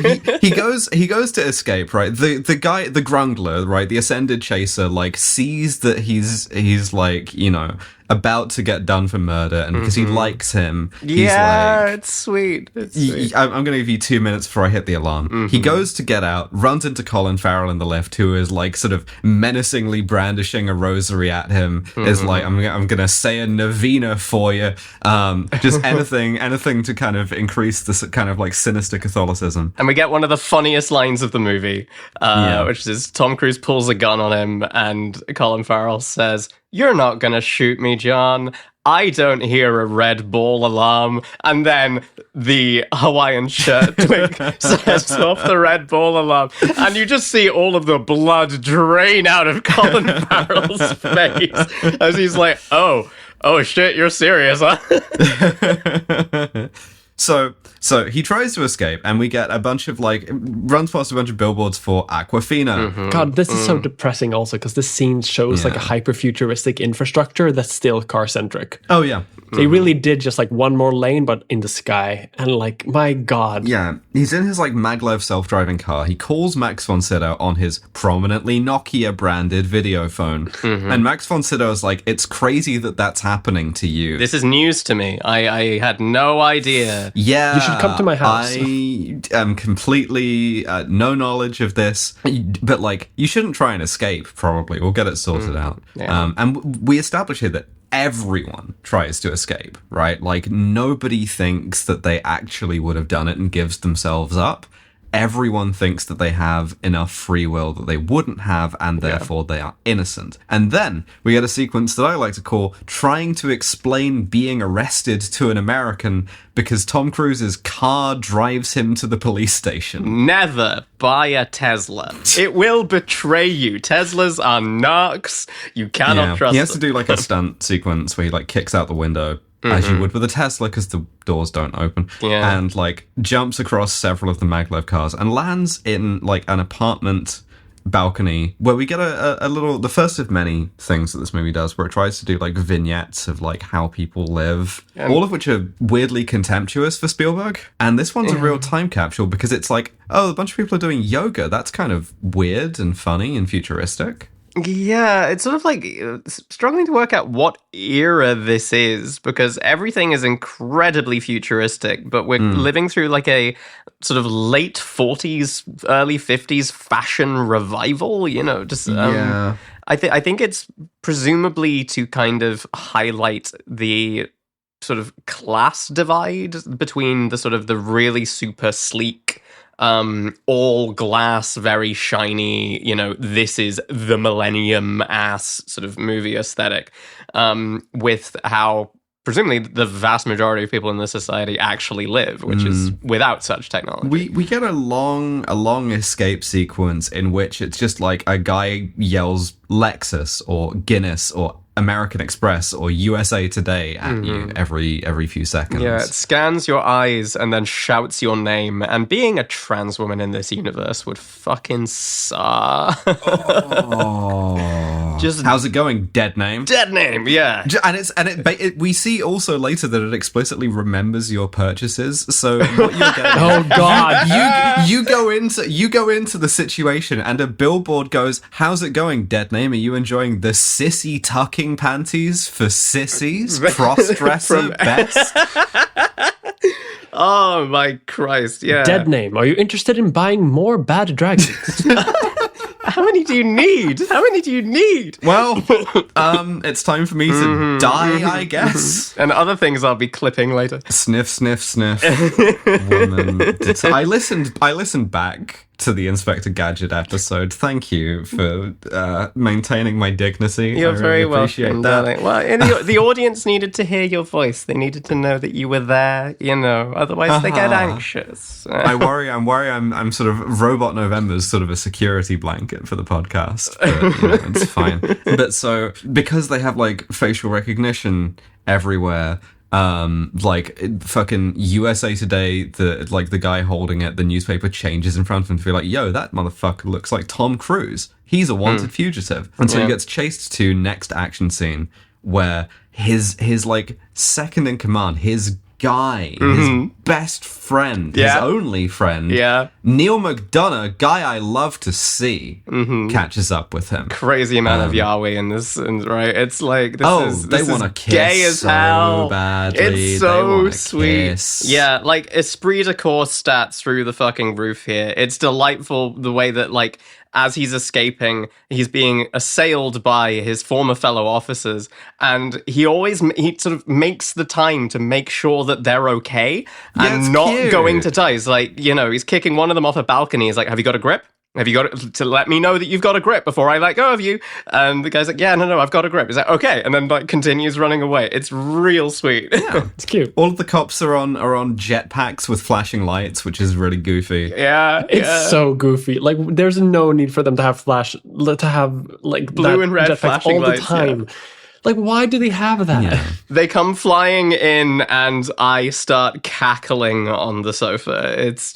he goes to escape, right? The guy, the Grungler, right? The Ascended Chaser, like, sees that he's like, you know, about to get done for murder, and because he likes him, he's like, it's sweet. I'm going to give you 2 minutes before I hit the alarm. He goes to get out, runs into Colin Farrell in the lift, who is like sort of menacingly brandishing a rosary at him. Is like, I'm going to say a novena for you. Just anything to kind of increase this kind of like sinister Catholicism. And we get one of the funniest lines of the movie, which is Tom Cruise pulls a gun on him, and Colin Farrell says, "You're not gonna shoot me, John. I don't hear a Red Bull alarm." And then the Hawaiian shirt twig sets off the Red Bull alarm. And you just see all of the blood drain out of Colin Farrell's face as he's like, oh shit, you're serious, huh? So he tries to escape, and we get a bunch of runs past a bunch of billboards for Aquafina. God, this is so depressing also, because this scene shows like a hyper-futuristic infrastructure that's still car-centric. Oh, yeah. They really did just like one more lane, but in the sky. And like, my God. Yeah, he's in his like maglev self-driving car. He calls Max von Sydow on his prominently Nokia-branded video phone. And Max von Sydow is like, it's crazy that that's happening to you. This is news to me. I had no idea. Yeah. You should come to my house. I am completely no knowledge of this, but like, you shouldn't try and escape, probably. We'll get it sorted out. Yeah. And we establish here that everyone tries to escape, right? Like, nobody thinks that they actually would have done it and gives themselves up. Everyone thinks that they have enough free will that they wouldn't have, and therefore they are innocent. And then we get a sequence that I like to call trying to explain being arrested to an American because Tom Cruise's car drives him to the police station. Never buy a Tesla. It will betray you. Teslas are narcs. You cannot trust them. He has to do like a stunt sequence where he like kicks out the window, as you would with a Tesla, because the doors don't open, and like jumps across several of the maglev cars and lands in like an apartment balcony where we get a little, the first of many things that this movie does, where it tries to do like vignettes of like how people live, all of which are weirdly contemptuous for Spielberg. And this one's a real time capsule because it's like, oh, a bunch of people are doing yoga. That's kind of weird and funny and futuristic. Yeah, it's sort of like struggling to work out what era this is, because everything is incredibly futuristic, but we're living through like a sort of late 40s, early 50s fashion revival, you know, just I think it's presumably to kind of highlight the sort of class divide between the sort of the really super sleek, all glass, very shiny, you know, this is the millennium ass sort of movie aesthetic, with how presumably the vast majority of people in this society actually live, which is without such technology. We get a long escape sequence in which it's just like a guy yells Lexus or Guinness or American Express or USA Today at you every few seconds. Yeah, it scans your eyes and then shouts your name. And being a trans woman in this universe would fucking suck. Just how's it going? Dead name. Dead name. Yeah. And we see also later that it explicitly remembers your purchases. So what you're getting, oh god, you go into the situation and a billboard goes, "How's it going? Dead name. Are you enjoying the sissy tucking panties for sissies? Cross-dresser best." Oh my Christ, yeah. Dead name. Are you interested in buying more bad dragons? How many do you need? Well, it's time for me to die, I guess. And other things I'll be clipping later. Sniff, sniff, sniff. Woman. I listened back to the Inspector Gadget episode. Thank you for maintaining my dignity. You're very welcome, darling. Well, the audience needed to hear your voice. They needed to know that you were there, you know. Otherwise, they get anxious. I'm worried. I'm sort of Robot November's sort of a security blanket for the podcast. But, you know, it's fine. But so, because they have like facial recognition everywhere, like fucking USA Today, the guy holding it, the newspaper changes in front of him to be like, yo, that motherfucker looks like Tom Cruise. He's a wanted fugitive. And so he gets chased to next action scene where his like second in command, his guy, his best friend, his only friend, Neil McDonough, guy I love to see, catches up with him. Crazy amount of Yahweh in this, right? It's like, they want to kiss gay as hell. So badly. It's so sweet. Kiss. Yeah, like esprit de corps stats through the fucking roof here. It's delightful the way that, like, as he's escaping, he's being assailed by his former fellow officers, and he sort of makes the time to make sure that they're okay and not cute. going to die. He's like, you know, he's kicking one of them off a balcony. He's like, "Have you got a grip? Have you got to let me know that you've got a grip before I let go of you?" And the guy's like, "Yeah, no, I've got a grip." He's like, "Okay," and then like continues running away. It's real sweet. Yeah, it's cute. All of the cops are on jetpacks with flashing lights, which is really goofy. Yeah, it's so goofy. Like, there's no need for them to have like blue and red flashing all the lights, time. Yeah. Like, why do they have that? Yeah. They come flying in and I start cackling on the sofa. It's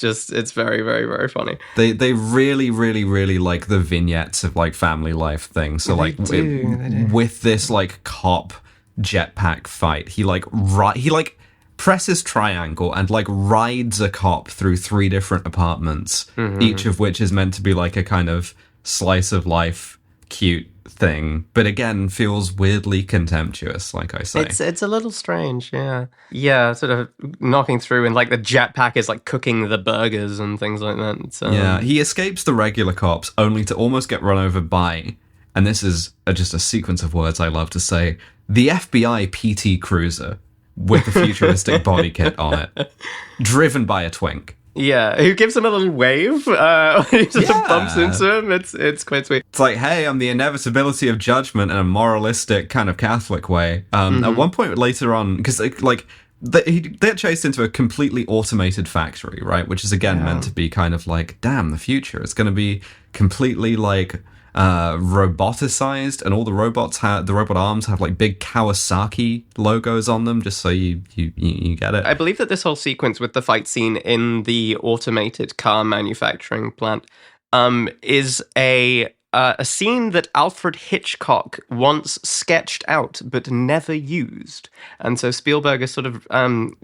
very, very, very funny. They really, really, really like the vignettes of like family life things. So like with this like cop jetpack fight, he presses triangle and like rides a cop through 3 different apartments, each of which is meant to be like a kind of slice of life cute thing, but again feels weirdly contemptuous, like I say. It's a little strange, yeah, sort of knocking through, and like the jetpack is like cooking the burgers and things like that. So yeah, he escapes the regular cops only to almost get run over by and this is just a sequence of words I love to say, the FBI PT Cruiser with the futuristic body kit on it, driven by a twink. Yeah, who gives him a little wave when he just bumps into him. It's quite sweet. It's like, hey, I'm the inevitability of judgment in a moralistic kind of Catholic way. At one point later on, because they're chased into a completely automated factory, right? Which is again meant to be kind of like, damn, the future. It's going to be completely like roboticized, and all the robot arms have like big Kawasaki logos on them, just so you get it. I believe that this whole sequence with the fight scene in the automated car manufacturing plant is a scene that Alfred Hitchcock once sketched out but never used, and so Spielberg is sort of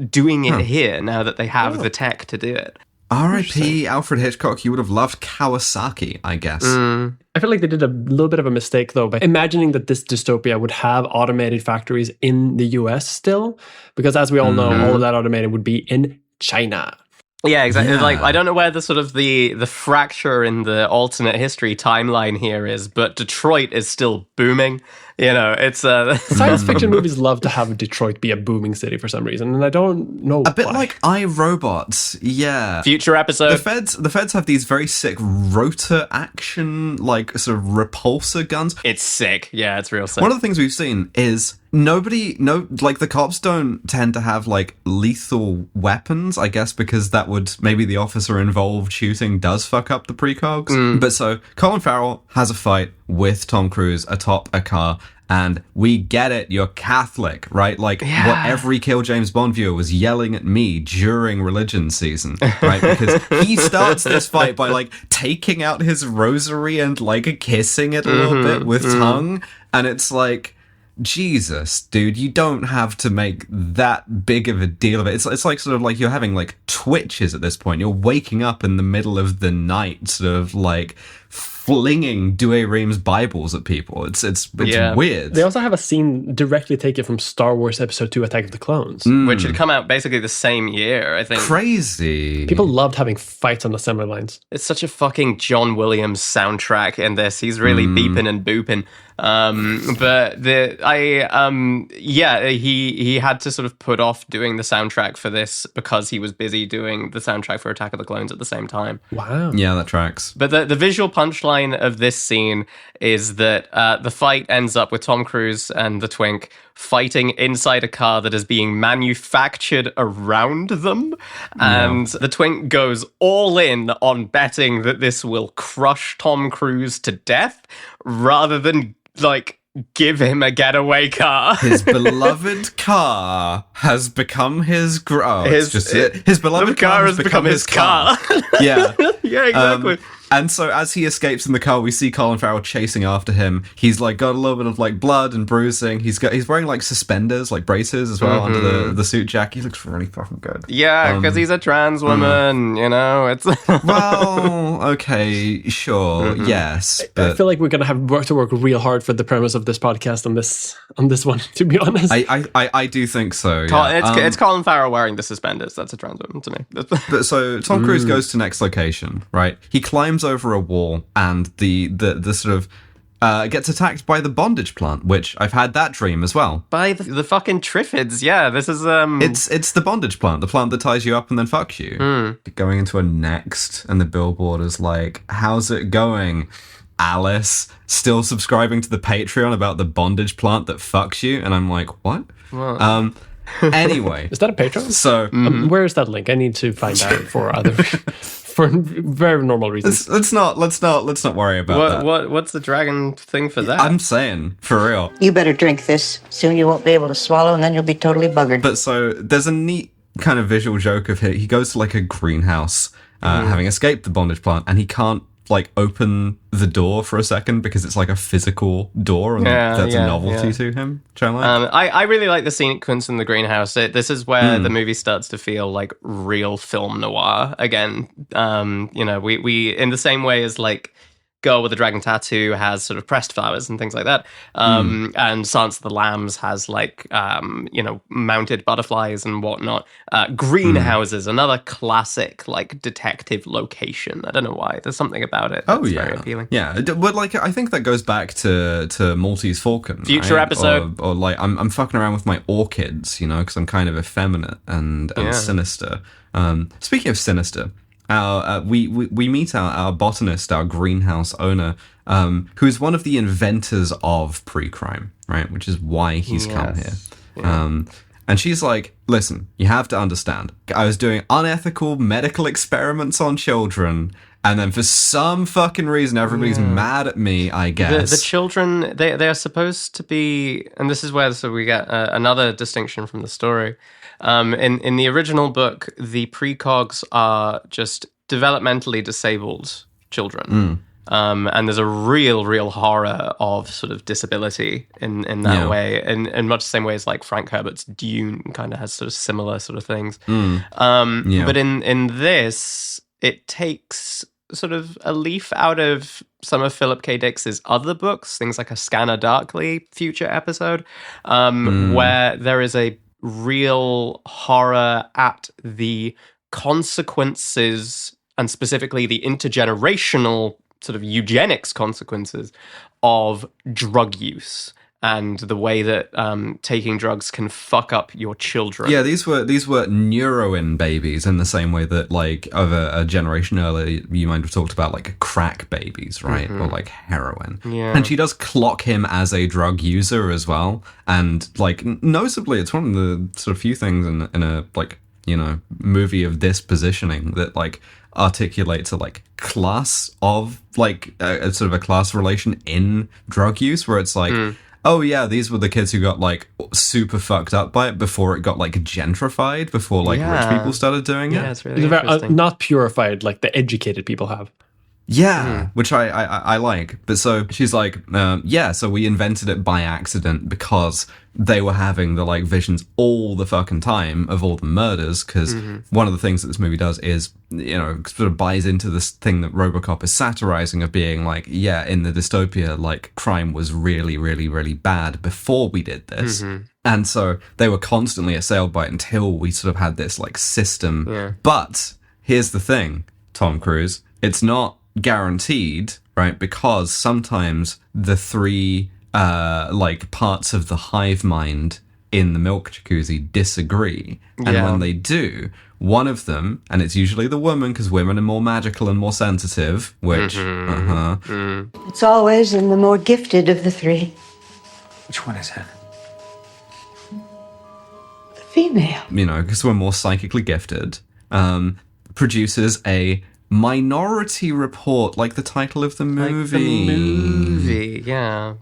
doing it here now that they have the tech to do it. R.I.P. Alfred Hitchcock, you would have loved Kawasaki, I guess. I feel like they did a little bit of a mistake, though, by imagining that this dystopia would have automated factories in the US still, because as we all know, all of that automated would be in China. Yeah, exactly. Yeah. Like, I don't know where the sort of the fracture in the alternate history timeline here is, but Detroit is still booming. You know, it's science fiction movies love to have Detroit be a booming city for some reason, and I don't know a bit why. like iRobot. Yeah, future episode. The feds have these very sick rotor action, like sort of repulsor guns. It's sick. Yeah, it's real sick. One of the things we've seen is the cops don't tend to have like lethal weapons, I guess, because that would maybe the officer involved shooting does fuck up the precogs. But so Colin Farrell has a fight with Tom Cruise atop a car, and we get it, you're Catholic, right? Like what every Kill James Bond viewer was yelling at me during religion season, right? Because he starts this fight by like taking out his rosary and like kissing it a little bit with tongue, and it's like, Jesus, dude, you don't have to make that big of a deal of it. It's like sort of like you're having like twitches at this point. You're waking up in the middle of the night, sort of like flinging Douay Rheims Bibles at people. It's weird. They also have a scene directly taken from Star Wars Episode 2 Attack of the Clones. Which had come out basically the same year, I think. Crazy. People loved having fights on assembly lines. It's such a fucking John Williams soundtrack in this. He's really beeping and booping. He had to sort of put off doing the soundtrack for this because he was busy doing the soundtrack for Attack of the Clones at the same time. Wow. Yeah, that tracks. But the visual punchline of this scene is that the fight ends up with Tom Cruise and the twink fighting inside a car that is being manufactured around them. And the twink goes all in on betting that this will crush Tom Cruise to death rather than like give him a getaway car. His beloved car has become his his beloved car has become his car. Yeah. Yeah, exactly. And so as he escapes in the car, we see Colin Farrell chasing after him. He's like got a little bit of like blood and bruising. He's wearing like suspenders, like braces as well under the suit jacket. He looks really fucking good. Yeah, because he's a trans woman, you know. It's well, okay, sure, yes. But I feel like we're gonna have to work real hard for the premise of this podcast on this one, to be honest. I do think so. Yeah. It's Colin Farrell wearing the suspenders. That's a trans woman to me. But so Tom Cruise goes to next location, right? He climbs over a wall and the sort of gets attacked by the bondage plant, which I've had that dream as well. By the fucking Triffids, yeah. This is It's the bondage plant, the plant that ties you up and then fucks you. Going into a next, and the billboard is like, "How's it going, Alice? Still subscribing to the Patreon about the bondage plant that fucks you?" And I'm like, what? Anyway, is that a Patreon? So where is that link? I need to find out for other for very normal reasons. Let's not worry about that. What's the dragon thing for that? I'm saying, for real. You better drink this. Soon you won't be able to swallow, and then you'll be totally buggered. But so there's a neat kind of visual joke of he goes to like a greenhouse, having escaped the bondage plant, and he can't like open the door for a second because it's like a physical door, and that's a novelty to him. Which I like. I really like the sequence in the greenhouse. This is where the movie starts to feel like real film noir again. You know, we in the same way as like girl with the dragon tattoo has sort of pressed flowers and things like that. And Silence of the Lambs has like, mounted butterflies and whatnot. Greenhouses, another classic like detective location. I don't know why. There's something about it that's very appealing. Yeah, but like I think that goes back to Maltese Falcon. Future episode. Or like I'm fucking around with my orchids, because I'm kind of effeminate and sinister. Speaking of sinister, we meet our botanist, our greenhouse owner, who is one of the inventors of pre-crime, right? Which is why he's come here. Yeah. And she's like, listen, you have to understand, I was doing unethical medical experiments on children, and then for some fucking reason, everybody's mad at me, I guess. The children, they are supposed to be, and this is where we get another distinction from the story. In the original book, the precogs are just developmentally disabled children. And there's a real horror of sort of disability in that way, in much the same way as like Frank Herbert's Dune kind of has sort of similar sort of things. But in this, it takes sort of a leaf out of some of Philip K. Dick's other books, things like A Scanner Darkly future episode, where there is a real horror at the consequences, and specifically the intergenerational sort of eugenics consequences of drug use and the way that taking drugs can fuck up your children. Yeah, these were neuroin babies in the same way that like over a generation earlier you might have talked about like crack babies, right? Or like heroin. Yeah. And she does clock him as a drug user as well. And like noticeably, it's one of the sort of few things in a like, movie of this positioning that like articulates a like class of like a sort of a class relation in drug use, where it's like, oh yeah, these were the kids who got like super fucked up by it before it got like gentrified, before like rich people started doing it. Yeah, it's really interesting. Not purified like the educated people have. Yeah, which I like. But so she's like, so we invented it by accident because they were having the like visions all the fucking time of all the murders. Because one of the things that this movie does is, sort of buys into this thing that RoboCop is satirizing of being like, yeah, in the dystopia, like crime was really, really, really bad before we did this. And so they were constantly assailed by it until we sort of had this like system. Yeah. But here's the thing, Tom Cruise, it's not guaranteed, right? Because sometimes the three like parts of the hive mind in the milk jacuzzi disagree, and when they do, one of them, and it's usually the woman because women are more magical and more sensitive, which It's always in the more gifted of the three. Which one is it? The female. Because we're more psychically gifted, produces a Minority Report, like the title of the movie. Yeah.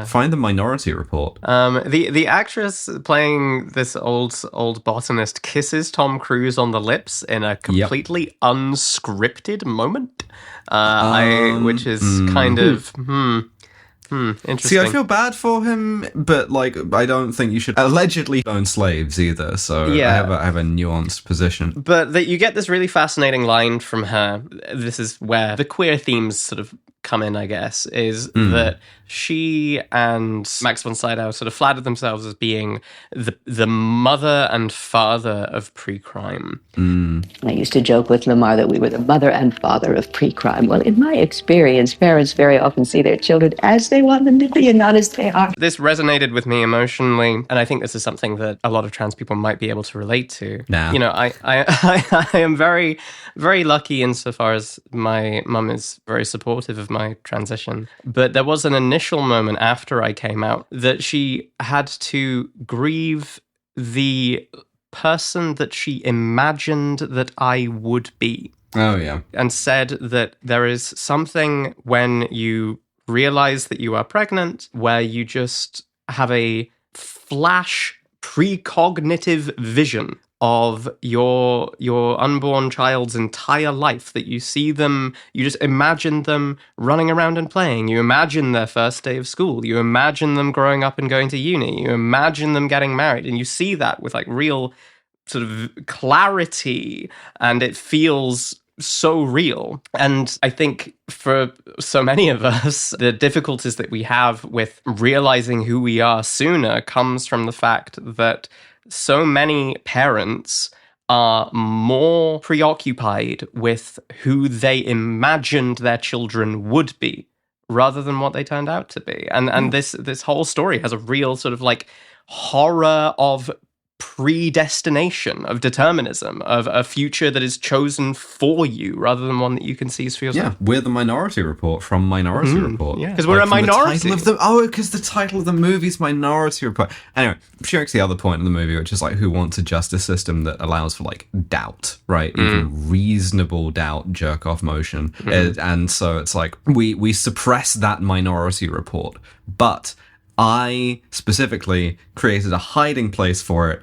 Find the Minority Report. The actress playing this old botanist kisses Tom Cruise on the lips in a completely unscripted moment, which is kind of interesting. See, I feel bad for him, but like I don't think you should allegedly own slaves either. So I have a nuanced position. But that you get this really fascinating line from her. This is where the queer themes sort of come in, I guess, is that she and Max von Sydow sort of flattered themselves as being the mother and father of pre-crime. I used to joke with Lamar that we were the mother and father of pre-crime. Well, in my experience, parents very often see their children as they want them to be and not as they are. This resonated with me emotionally, and I think this is something that a lot of trans people might be able to relate to. Nah. I am very, very lucky insofar as my mum is very supportive of my transition. But there was an initial moment after I came out that she had to grieve the person that she imagined that I would be. Oh, yeah. And said that there is something when you realize that you are pregnant where you just have a flash precognitive vision of your unborn child's entire life, that you see them, you just imagine them running around and playing. You imagine their first day of school. You imagine them growing up and going to uni. You imagine them getting married. And you see that with like real sort of clarity, and it feels so real. And I think for so many of us, the difficulties that we have with realizing who we are sooner comes from the fact that so many parents are more preoccupied with who they imagined their children would be rather than what they turned out to be. And this whole story has a real sort of like horror of predestination, of determinism, of a future that is chosen for you rather than one that you can seize for yourself. Yeah, we're the Minority Report from Minority Report. Yeah, because we're a minority. Because the title of the movie is Minority Report. Anyway, she makes the other point in the movie, which is like, who wants a justice system that allows for like doubt, right? Even reasonable doubt, jerk off motion. And so it's like, we suppress that Minority Report. But I specifically created a hiding place for it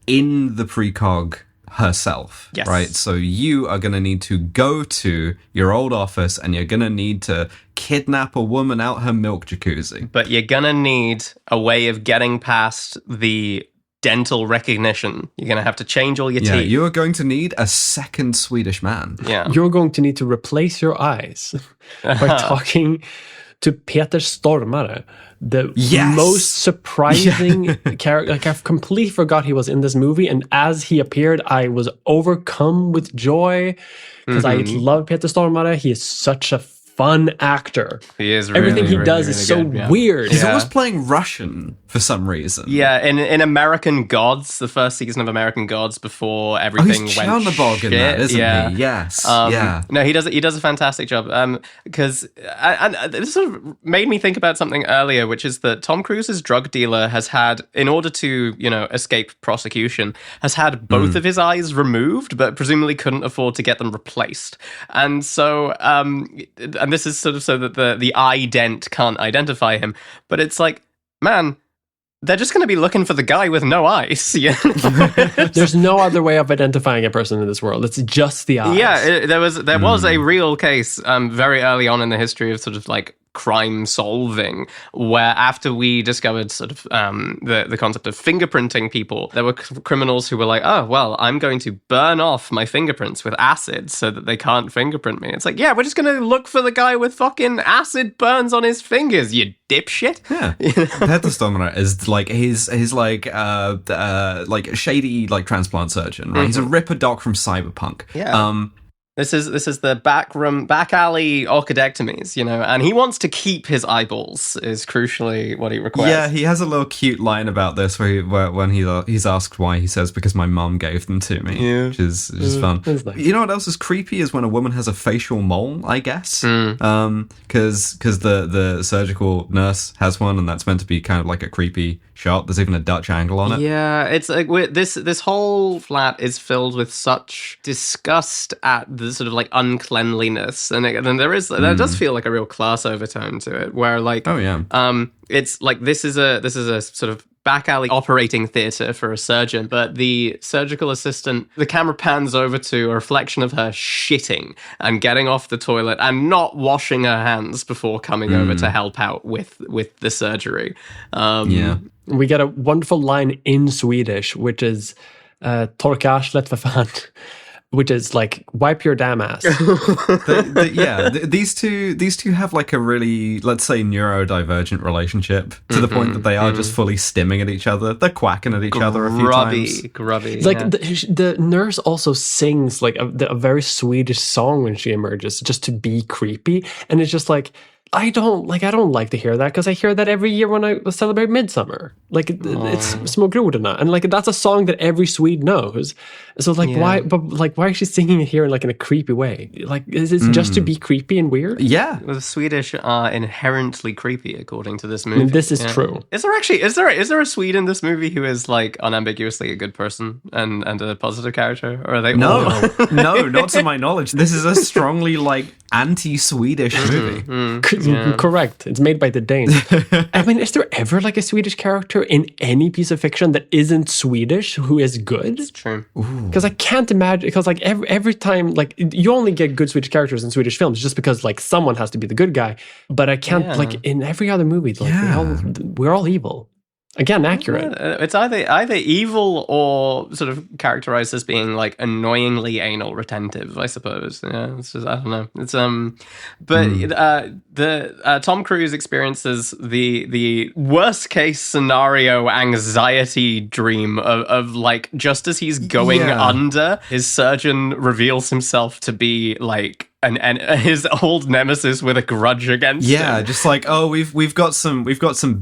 in the precog herself, yes. Right? So you are going to need to go to your old office and you're going to need to kidnap a woman out her milk jacuzzi. But you're going to need a way of getting past the dental recognition. You're going to have to change all your teeth. You are going to need a second Swedish man. Yeah. You're going to need to replace your eyes by talking to Peter Stormare, the most surprising character. Like, I completely forgot he was in this movie, and as he appeared, I was overcome with joy because I love Peter Stormare. He is such a fun actor. He is everything really, he does really, is really so good, yeah. weird. He's always playing Russian for some reason. Yeah, in American Gods, the first season of American Gods, before everything he's went Chernabog in that, isn't he? Yes. No, he does a fantastic job. Because and this sort of made me think about something earlier, which is that Tom Cruise's drug dealer has had, in order to escape prosecution, has had both of his eyes removed, but presumably couldn't afford to get them replaced. And so, and this is sort of so that the eye dent can't identify him. But it's like, man, they're just going to be looking for the guy with no eyes. There's no other way of identifying a person in this world. It's just the eyes. Yeah, there was a real case very early on in the history of sort of like crime solving, where after we discovered sort of the concept of fingerprinting people, there were criminals who were like, oh, well, I'm going to burn off my fingerprints with acid so that they can't fingerprint me. It's like, yeah, we're just going to look for the guy with fucking acid burns on his fingers, you dipshit. Yeah. Peter Stormare is like his like shady like transplant surgeon, right? He's a ripper doc from Cyberpunk. Yeah. This is the back alley orchidectomies, and he wants to keep his eyeballs is crucially what he requests. Yeah, he has a little cute line about this where when he's asked why, he says, because my mum gave them to me, which is fun. Nice. You know what else is creepy is when a woman has a facial mole, I guess, because the surgical nurse has one, and that's meant to be kind of like a creepy shot. There's even a Dutch angle on it. Yeah, it's like this whole flat is filled with such disgust at the sort of like uncleanliness, and there does feel like a real class overtone to it, where like it's like this is a sort of back alley operating theater for a surgeon, but the surgical assistant, the camera pans over to a reflection of her shitting and getting off the toilet and not washing her hands before coming over to help out with the surgery. We get a wonderful line in Swedish, which is torka arslet för fan, which is like, wipe your damn ass. These two have like a really, let's say, neurodivergent relationship to the point that they are just fully stimming at each other. They're quacking at each other a few times. Grubby. It's like the nurse also sings like a very Swedish song when she emerges, just to be creepy, and it's just like, I don't like to hear that, because I hear that every year when I celebrate Midsummer. Like, it's Små grodorna, and like that's a song that every Swede knows. So like, why? But like, why is she singing it here in like in a creepy way? Like, is it just to be creepy and weird? Yeah, the Swedish are inherently creepy, according to this movie. I mean, this is true. Is there a Swede in this movie who is like unambiguously a good person and a positive character, or are they? No, not to my knowledge. This is a strongly like anti-Swedish movie. Correct. It's made by the Danes. I mean, is there ever like a Swedish character in any piece of fiction that isn't Swedish who is good? It's true. Because I can't imagine, because like every time, like, you only get good Swedish characters in Swedish films just because like someone has to be the good guy. But I can't, like, in every other movie, like we're all evil. Again, accurate. It's either evil or sort of characterized as being like annoyingly anal retentive, I suppose. Yeah, it's just, I don't know. It's but Tom Cruise experiences the worst case scenario anxiety dream of like just as he's going under, his surgeon reveals himself to be like and his old nemesis with a grudge against him. Just like, oh, we've got some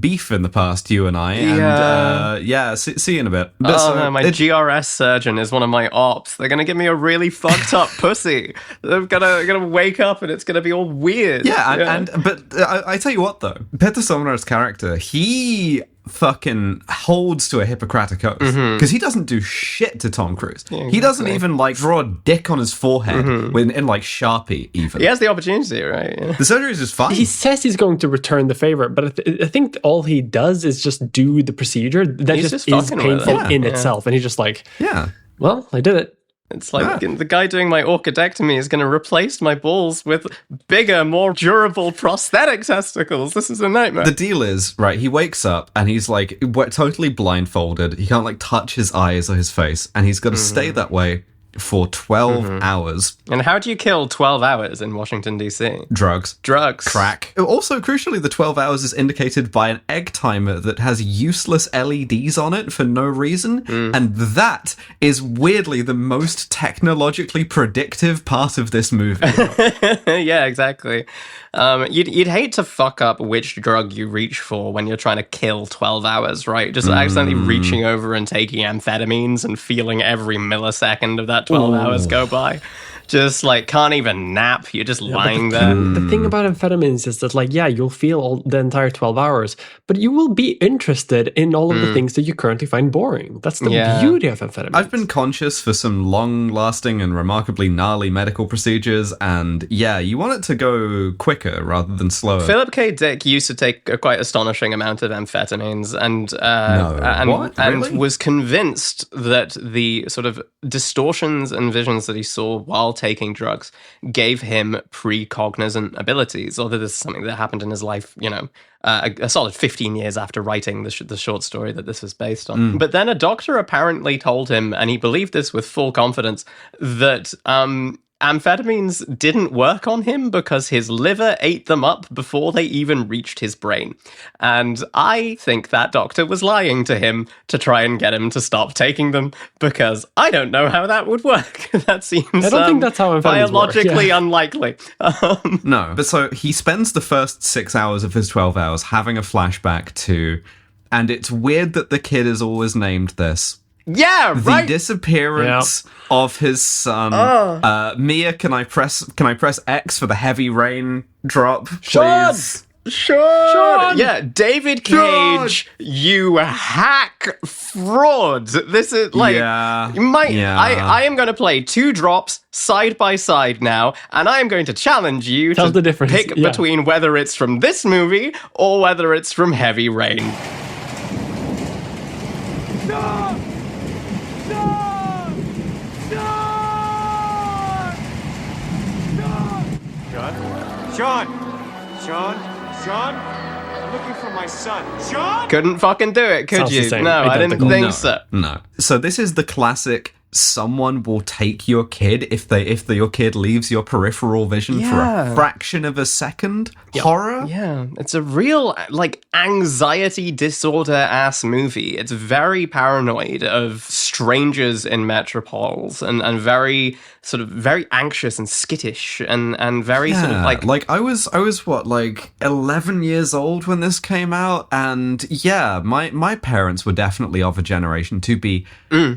beef in the past, you and I, and see you in a bit. But no, my GRS surgeon is one of my ops. They're gonna give me a really fucked up pussy. They're gonna wake up and it's gonna be all weird. But I tell you what though, Peter Stormare's character, he fucking holds to a Hippocratic oath because he doesn't do shit to Tom Cruise. Yeah, exactly. He doesn't even like draw a dick on his forehead in like Sharpie even. He has the opportunity, right? Yeah. The surgery is just fine. He says he's going to return the favor, but I think all he does is just do the procedure that just is painful in itself, and he's just like, well, I did it. It's like the guy doing my orchidectomy is going to replace my balls with bigger, more durable prosthetic testicles. This is a nightmare. The deal is, right, he wakes up and he's like totally blindfolded. He can't like touch his eyes or his face, and he's got to stay that way for 12 hours. And how do you kill 12 hours in Washington, D.C.? Drugs. Crack. Also, crucially, the 12 hours is indicated by an egg timer that has useless LEDs on it for no reason. And that is weirdly the most technologically predictive part of this movie. Yeah, exactly. You'd hate to fuck up which drug you reach for when you're trying to kill 12 hours, right? Just accidentally reaching over and taking amphetamines and feeling every millisecond of that 12 hours go by. Just like can't even nap. You're just lying there. The thing about amphetamines is that like, you'll feel the entire 12 hours, but you will be interested in all of the things that you currently find boring. That's the beauty of amphetamines. I've been conscious for some long-lasting and remarkably gnarly medical procedures, and you want it to go quicker rather than slower. Philip K. Dick used to take a quite astonishing amount of amphetamines and was convinced that the sort of distortions and visions that he saw while taking drugs gave him precognizant abilities, although this is something that happened in his life, a solid 15 years after writing the short story that this was based on. But then a doctor apparently told him, and he believed this with full confidence, that amphetamines didn't work on him because his liver ate them up before they even reached his brain. And I think that doctor was lying to him to try and get him to stop taking them, because I don't know how that would work. That seems I don't think that's how biologically unlikely. No, but so he spends the first 6 hours of his 12 hours having a flashback to, and it's weird that the kid is always named this, the disappearance of his son. Mia, can I press X for the heavy rain drop, please? Sean! Yeah, David Cage, you hack fraud. This is like I am going to play 2 drops side by side now, and I am going to challenge you to pick between whether it's from this movie or whether it's from Heavy Rain. Sean, I'm looking for my son. Sean? Couldn't fucking do it, could you? No, I didn't think so. No. So this is the classic, someone will take your kid if your kid leaves your peripheral vision for a fraction of a second horror. Yeah, it's a real like anxiety disorder ass movie. It's very paranoid of strangers in metropoles and very sort of very anxious and skittish and very sort of like I was what, like 11 years old when this came out, and my parents were definitely of a generation to be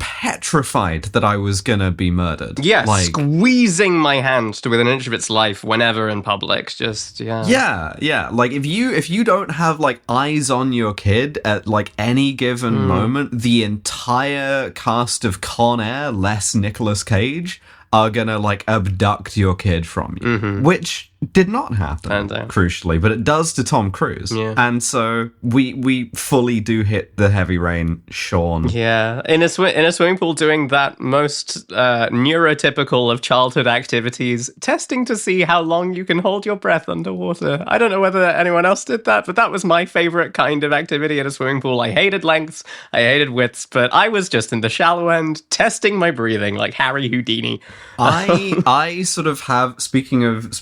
petrified that I was gonna be murdered. Yeah, squeezing my hand to within an inch of its life whenever in public. Just like if you don't have like eyes on your kid at like any given moment, the entire cast of Con Air less Nicolas Cage are gonna like abduct your kid from you, which did not happen, And, crucially, but it does to Tom Cruise. Yeah. And so we fully do hit the heavy rain, Sean. Yeah, in a swimming pool, doing that most neurotypical of childhood activities, testing to see how long you can hold your breath underwater. I don't know whether anyone else did that, but that was my favorite kind of activity at a swimming pool. I hated lengths, I hated widths, but I was just in the shallow end, testing my breathing like Harry Houdini. I sort of have, speaking of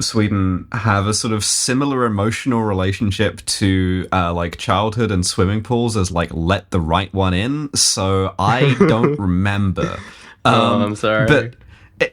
Sweden, have a sort of similar emotional relationship to like childhood and swimming pools as like let the right one in. So I don't remember. I'm sorry. But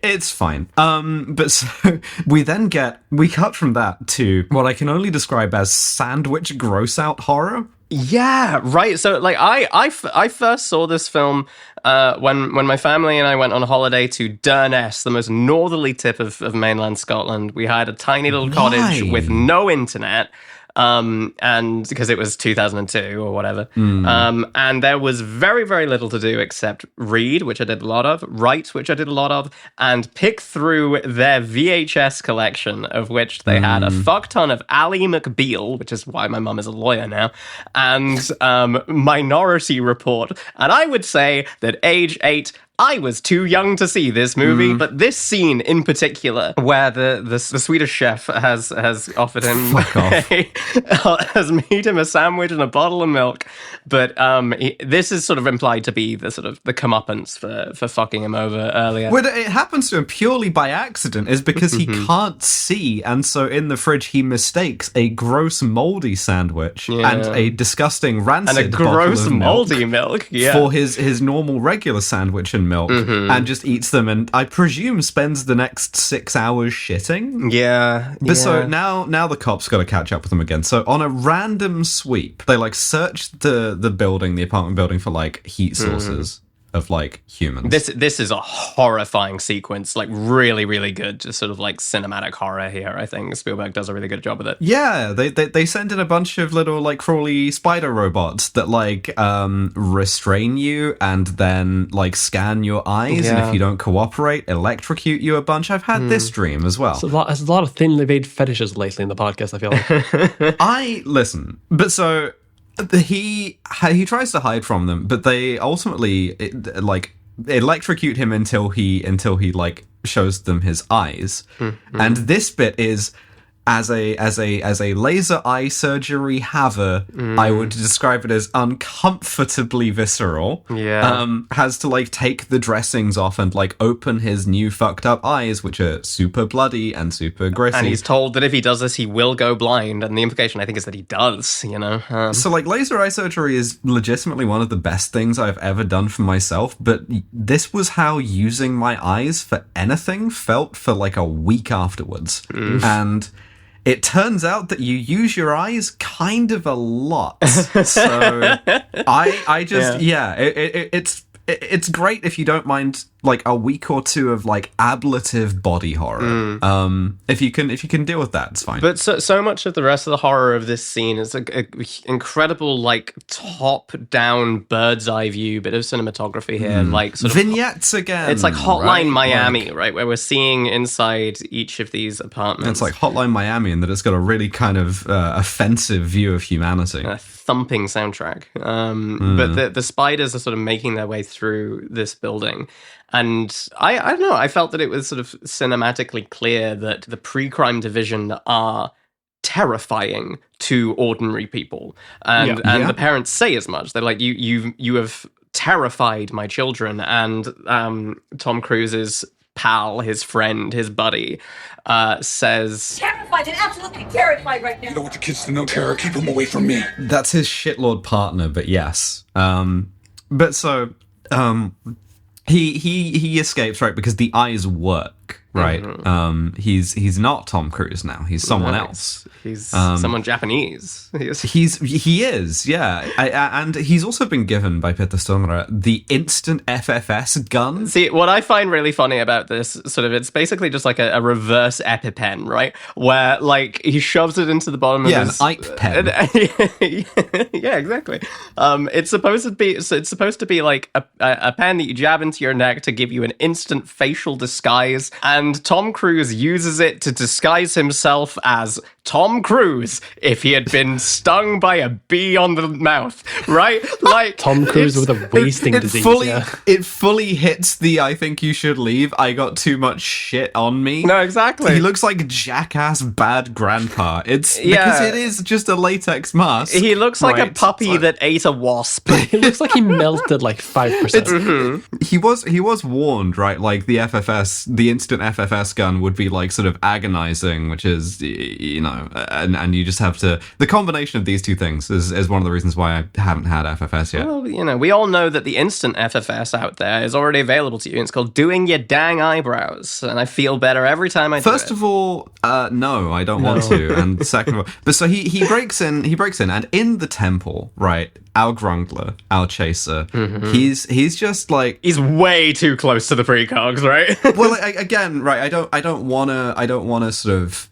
it's fine. But so we cut from that to what I can only describe as sandwich gross out horror. Yeah, right. So, like, I first saw this film when my family and I went on a holiday to Durness, the most northerly tip of mainland Scotland. We had a tiny little cottage with no internet. And because it was 2002 or whatever. And there was very, very little to do except read, which I did a lot of, write, which I did a lot of, and pick through their VHS collection, of which they had a fuck ton of Ally McBeal, which is why my mum is a lawyer now, and Minority Report. And I would say that age 8, I was too young to see this movie, but this scene in particular, where the Swedish chef has offered him, has made him a sandwich and a bottle of milk, but this is sort of implied to be the sort of the comeuppance for fucking him over earlier. Well, it happens to him purely by accident, is because he can't see, and so in the fridge he mistakes a gross moldy sandwich and a disgusting rancid and a gross bottle of moldy milk for his normal regular sandwich and milk, and just eats them, and I presume spends the next 6 hours shitting. But so now the cops got to catch up with them again. So on a random sweep, they like search the apartment building for like heat sources of like humans. This is a horrifying sequence, like really, really good, just sort of like cinematic horror here. I think Spielberg does a really good job with it. Yeah, they send in a bunch of little like crawly spider robots that like restrain you and then like scan your eyes, and if you don't cooperate, electrocute you a bunch. I've had this dream as well. So there's a lot of thinly veiled fetishes lately in the podcast, I feel like. I listen, but so he tries to hide from them, but they ultimately like electrocute him until he like shows them his eyes. And this bit is as a laser eye surgery haver, I would describe it as uncomfortably visceral. Has to like take the dressings off and like open his new fucked up eyes, which are super bloody and super gritty. And he's told that if he does this, he will go blind. And the implication, I think, is that he does, you know? So like laser eye surgery is legitimately one of the best things I've ever done for myself. But this was how using my eyes for anything felt for like a week afterwards. And it turns out that you use your eyes kind of a lot. So I just, it's great if you don't mind like a week or two of like ablative body horror. If you can deal with that, it's fine. But so much of the rest of the horror of this scene is an incredible like top-down bird's eye view bit of cinematography here, like sort of vignettes again. It's like Hotline Miami, like, right, where we're seeing inside each of these apartments. It's like Hotline Miami in that it's got a really kind of offensive view of humanity. A thumping soundtrack. But the spiders are sort of making their way through this building. And I don't know, I felt that it was sort of cinematically clear that the pre-crime division are terrifying to ordinary people. And the parents say as much. They're like, you have terrified my children. And Tom Cruise's pal, his friend, his buddy, says... Terrified and absolutely terrified right now. You don't want the kids to know, Tara. Keep them away from me. That's his shitlord partner, but yes. But so... He escapes, right, because the eyes work, right? He's not Tom Cruise now. He's someone else. He's someone Japanese. He is, yeah. And he's also been given by Peter Stormare the instant FFS gun. See, what I find really funny about this, sort of, it's basically just like a reverse EpiPen, right? Where, like, he shoves it into the bottom of his... an Ike pen. Yeah, exactly. It's supposed to be like a pen that you jab into your neck to give you an instant facial disguise. And and Tom Cruise uses it to disguise himself as Tom Cruise if he had been stung by a bee on the mouth, right? Like Tom Cruise with a wasting disease. It fully hits the I think you should leave, I got too much shit on me. No, exactly. He looks like jackass bad grandpa. It's because it is just a latex mask. He looks like a puppy that ate a wasp. He looks like he melted like 5%. He was warned, right? Like the FFS, the instant FFS gun would be like sort of agonizing, which is, you know, and you just have to. The combination of these two things is one of the reasons why I haven't had FFS yet. Well, you know, we all know that the instant FFS out there is already available to you. It's called doing your dang eyebrows, and I feel better every time I do it. First of all, no, I don't want to, and second of all, but so he breaks in, and in the temple, right? Our Grungler, our chaser, he's just like he's way too close to the precogs, right? Well, again, right? I don't want to sort of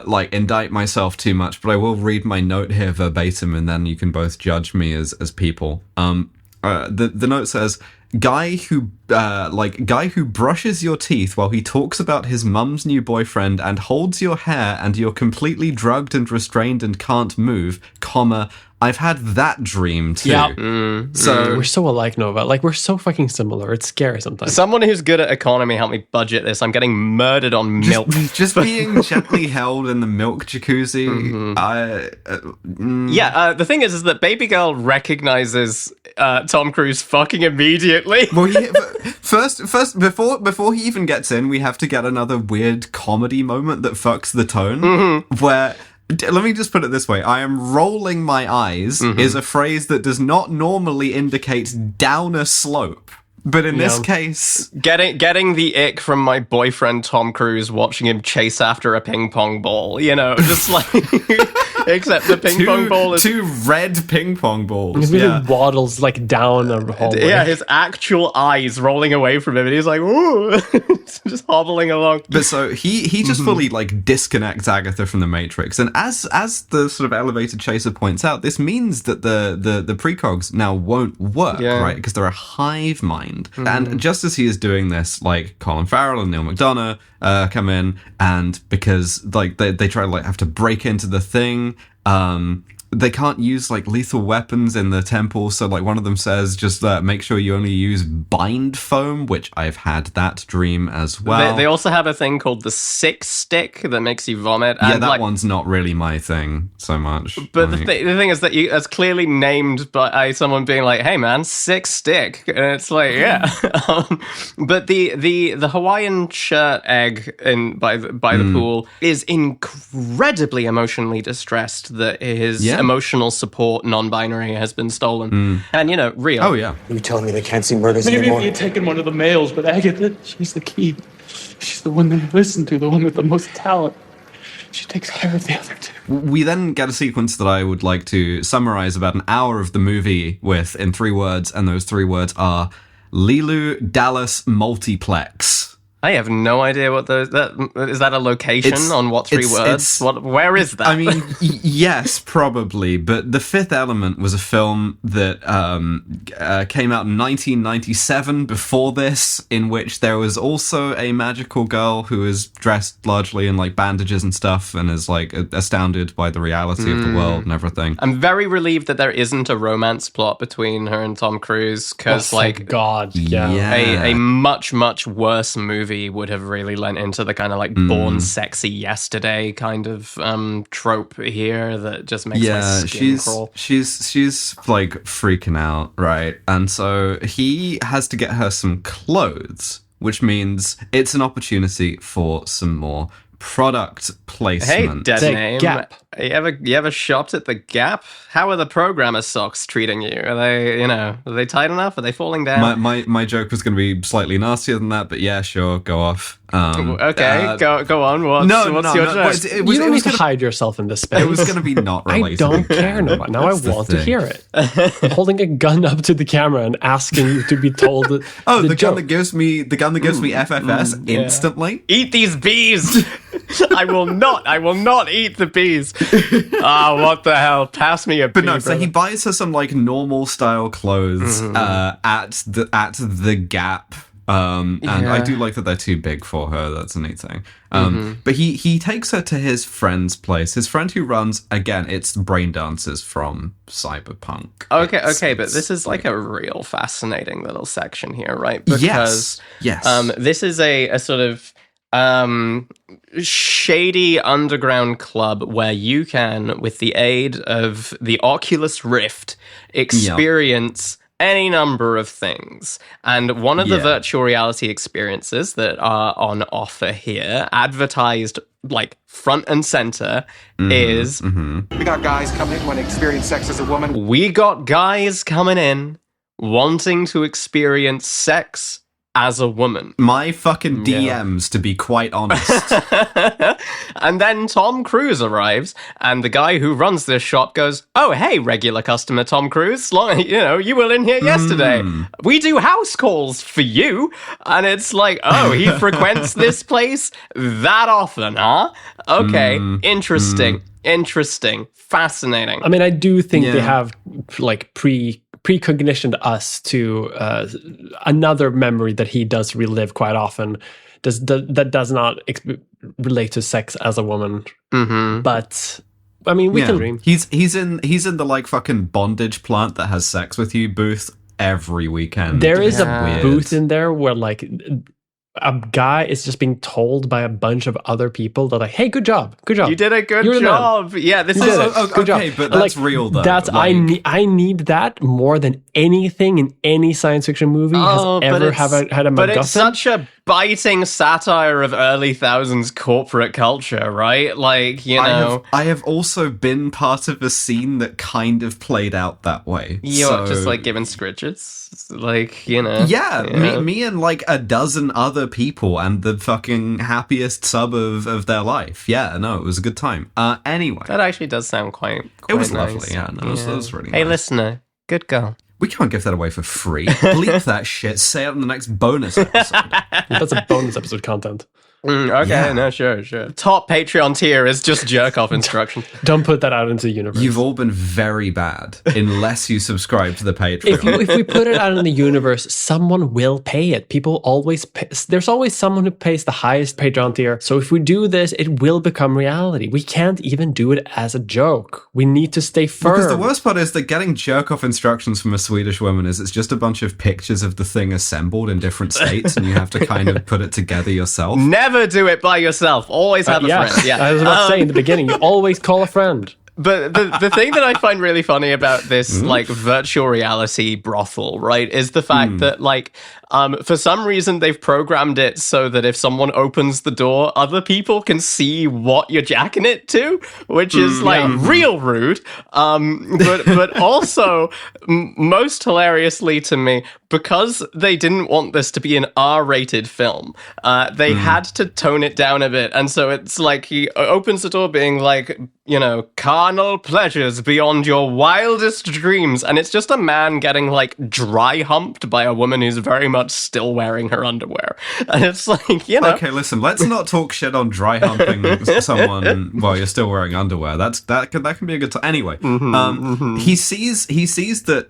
like indict myself too much, but I will read my note here verbatim, and then you can both judge me as people. The note says, guy who brushes your teeth while he talks about his mum's new boyfriend and holds your hair and you're completely drugged and restrained and can't move, comma, I've had that dream too. Yeah. So we're so alike, Nova. Like, we're so fucking similar. It's scary sometimes. Someone who's good at economy, help me budget this. I'm getting murdered on milk. Just being gently held in the milk jacuzzi. Yeah, the thing is that Baby Girl recognizes Tom Cruise fucking immediately. Well, first, before he even gets in, we have to get another weird comedy moment that fucks the tone, where... Let me just put it this way. I am rolling my eyes is a phrase that does not normally indicate down a slope. But in this case... Getting the ick from my boyfriend Tom Cruise watching him chase after a ping pong ball, you know, just like... Except the ping pong ball is... Two red ping pong balls. He really waddles like down a hallway. Yeah, his actual eyes rolling away from him, and he's like, ooh, just hobbling along. But so he just fully like disconnects Agatha from the Matrix. And as the sort of elevated chaser points out, this means that the precogs now won't work, right? Because they're a hive mind. And just as he is doing this, like Colin Farrell and Neil McDonough come in, and because like they try to like have to break into the thing, they can't use like lethal weapons in the temple, so like one of them says just make sure you only use bind foam, which I've had that dream as well. They also have a thing called the sick stick that makes you vomit. Yeah, and that one's not really my thing so much. But the thing is that it's clearly named by someone being like, hey man, sick stick. And it's like, yeah. But the Hawaiian shirt egg by the pool is incredibly emotionally distressed that his emotional support non-binary has been stolen. And, you know, real. Oh, yeah. You telling me they can't see murders anymore? Maybe if you'd taken one of the males, but Agatha, she's the key. She's the one they listen to, the one with the most talent. She takes care of the other two. We then get a sequence that I would like to summarize about an hour of the movie with in 3 words, and those 3 words are Lilu Dallas Multiplex. I have no idea what is that a location on what 3 words? Where is that? I mean, yes, probably. But The Fifth Element was a film that came out in 1997 before this, in which there was also a magical girl who is dressed largely in like bandages and stuff and is like astounded by the reality of the world and everything. I'm very relieved that there isn't a romance plot between her and Tom Cruise, because thank God, a much, much worse movie would have really lent into the kind of like Born Sexy Yesterday kind of trope here that just makes my skin crawl. She's like freaking out, right? And so he has to get her some clothes, which means it's an opportunity for some more product placement. Hey, dead name. Gap. You ever shopped at the Gap? How are the programmer socks treating you? Are they tight enough? Are they falling down? My joke was going to be slightly nastier than that, but yeah, sure, go off. Okay, go on. What's your joke? You don't need to hide yourself in this space. It was going to be not related. I don't care, now I want to hear it. I'm holding a gun up to the camera and asking you to be told the gun that gives me FFS instantly. Eat these bees. I will not eat the bees. What the hell? Pass me a bee. But no, so he buys her some like normal style clothes at the Gap. And I do like that they're too big for her. That's a neat thing. But he takes her to his friend's place. His friend who runs, again, it's Brain Dancers from Cyberpunk. Okay, but this is like a real fascinating little section here, right? Because yes. This is a sort of shady underground club where you can, with the aid of the Oculus Rift, experience any number of things. And one of the virtual reality experiences that are on offer here, advertised like front and center, is We got guys coming in wanting to experience sex as a woman. we got guys coming in wanting to experience sex as a woman. My fucking DMs, to be quite honest. And then Tom Cruise arrives, and the guy who runs this shop goes, "Oh, hey, regular customer Tom Cruise, you were in here yesterday. We do house calls for you." And it's like, oh, he frequents this place that often, huh? Okay, interesting, fascinating. I mean, I do think they have like precognitioned us to another memory that he does relive quite often. That does not relate to sex as a woman. But I mean, we can dream. He's in the like fucking bondage plant that has sex with you booth every weekend. There is a booth in there where like a guy is just being told by a bunch of other people that like, "Hey, good job. You did a good job." Yeah, this is good job. But that's like, real though. That's like, I need that more than anything in any science fiction movie has ever had a MacGuffin. But it's such a biting satire of early thousands corporate culture, right? Like, I have also been part of a scene that kind of played out that way. You're just like giving scritches, like, me and like a dozen other people and the fucking happiest sub of their life. Yeah, no, it was a good time. Anyway, that actually does sound quite it was nice. Lovely. Yeah, no, it was really Hey, nice. Listener, good girl. We can't give that away for free. Bleep that shit. Say it in the next bonus episode. That's a bonus episode content. Okay, no, sure. Top Patreon tier is just jerk off instructions. Don't put that out into the universe. You've all been very bad unless you subscribe to the Patreon. If we put it out in the universe, someone will pay it. People always pay. There's always someone who pays the highest Patreon tier. So if we do this, it will become reality. We can't even do it as a joke. We need to stay firm. Because the worst part is that getting jerk off instructions from a Swedish woman is it's just a bunch of pictures of the thing assembled in different states, and you have to kind of put it together yourself. Never do it by yourself. Always have a friend. Yeah, I was about to say in the beginning, you always call a friend. But the thing that I find really funny about this like virtual reality brothel, right, is the fact that like for some reason they've programmed it so that if someone opens the door, other people can see what you're jacking it to, which is like real rude. But also most hilariously to me, because they didn't want this to be an R-rated film, they had to tone it down a bit, and so it's like he opens the door being like, carnal pleasures beyond your wildest dreams. And it's just a man getting like dry humped by a woman who's very much still wearing her underwear. And it's like, Okay, listen, let's not talk shit on dry humping someone while you're still wearing underwear. That can be a good time. Anyway, he sees that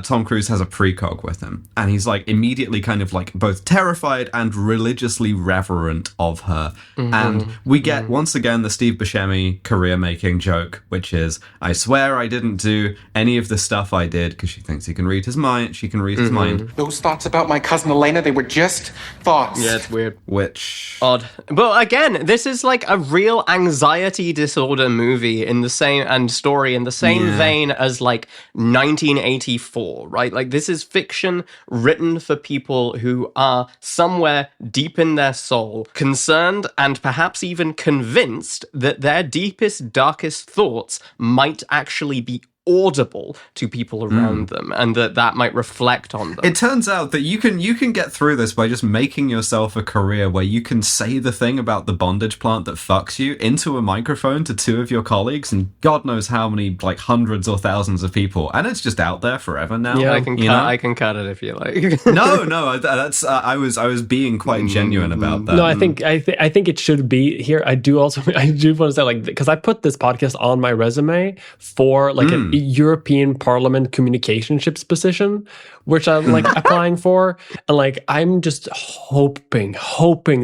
Tom Cruise has a precog with him, and he's like immediately kind of like both terrified and religiously reverent of her. And we get once again the Steve Buscemi career making joke, which is, "I swear I didn't do any of the stuff I did," because she thinks he can read his mind. She can read his mind. Those thoughts about my cousin Elena, they were just thoughts. Yeah, it's weird. Which odd. But again, this is like a real anxiety disorder movie in the same and story in the same vein as like 1984, right? Like this is fiction written for people who are somewhere deep in their soul concerned and perhaps even convinced that their deepest, darkest thoughts might actually be audible to people around them, and that might reflect on them. It turns out that you can get through this by just making yourself a career where you can say the thing about the bondage plant that fucks you into a microphone to two of your colleagues and God knows how many, like hundreds or thousands of people, and it's just out there forever now. Yeah, I can cut it if you like. No, that's I was being quite genuine about that. No, I think it should be here. I do want to say, like, because I put this podcast on my resume for like an European Parliament communicationships position, which I'm like applying for. And like, I'm just hoping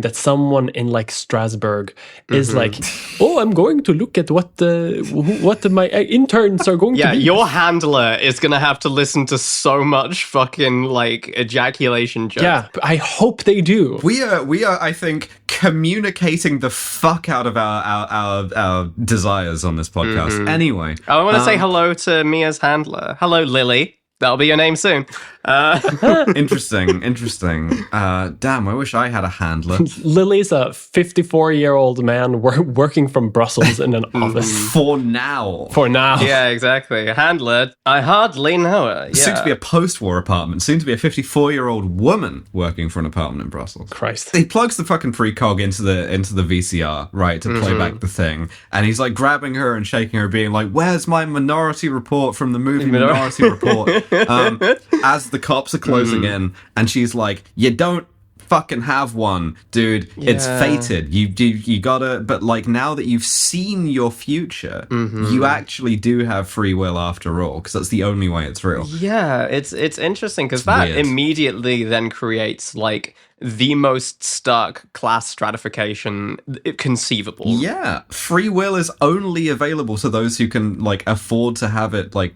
that someone in like Strasbourg is like, oh, I'm going to look at what my interns are going to be. Yeah, your handler is going to have to listen to so much fucking like ejaculation jokes. Yeah, I hope they do. We are, I think, communicating the fuck out of our desires on this podcast. Anyway. I want to say hello to Mia's handler. Hello, Lily. That'll be your name soon. Interesting. Damn, I wish I had a handler. Lily's a 54-year-old man working from Brussels in an office. For now. Yeah, exactly. A handler, I hardly know her. Yeah. Soon to be a post-war apartment. Soon to be a 54-year-old woman working for an apartment in Brussels. Christ. He plugs the fucking precog into the VCR, right, to play back the thing. And he's like grabbing her and shaking her, being like, where's my Minority Report from the movie Minority Report? As the cops are closing in, and she's like, you don't fucking have one, dude. Yeah. It's fated. You gotta, but like now that you've seen your future, you actually do have free will after all, because that's the only way it's real. Yeah, it's interesting, because that weird. Immediately then creates like the most stark class stratification conceivable. Yeah, free will is only available to those who can like afford to have it like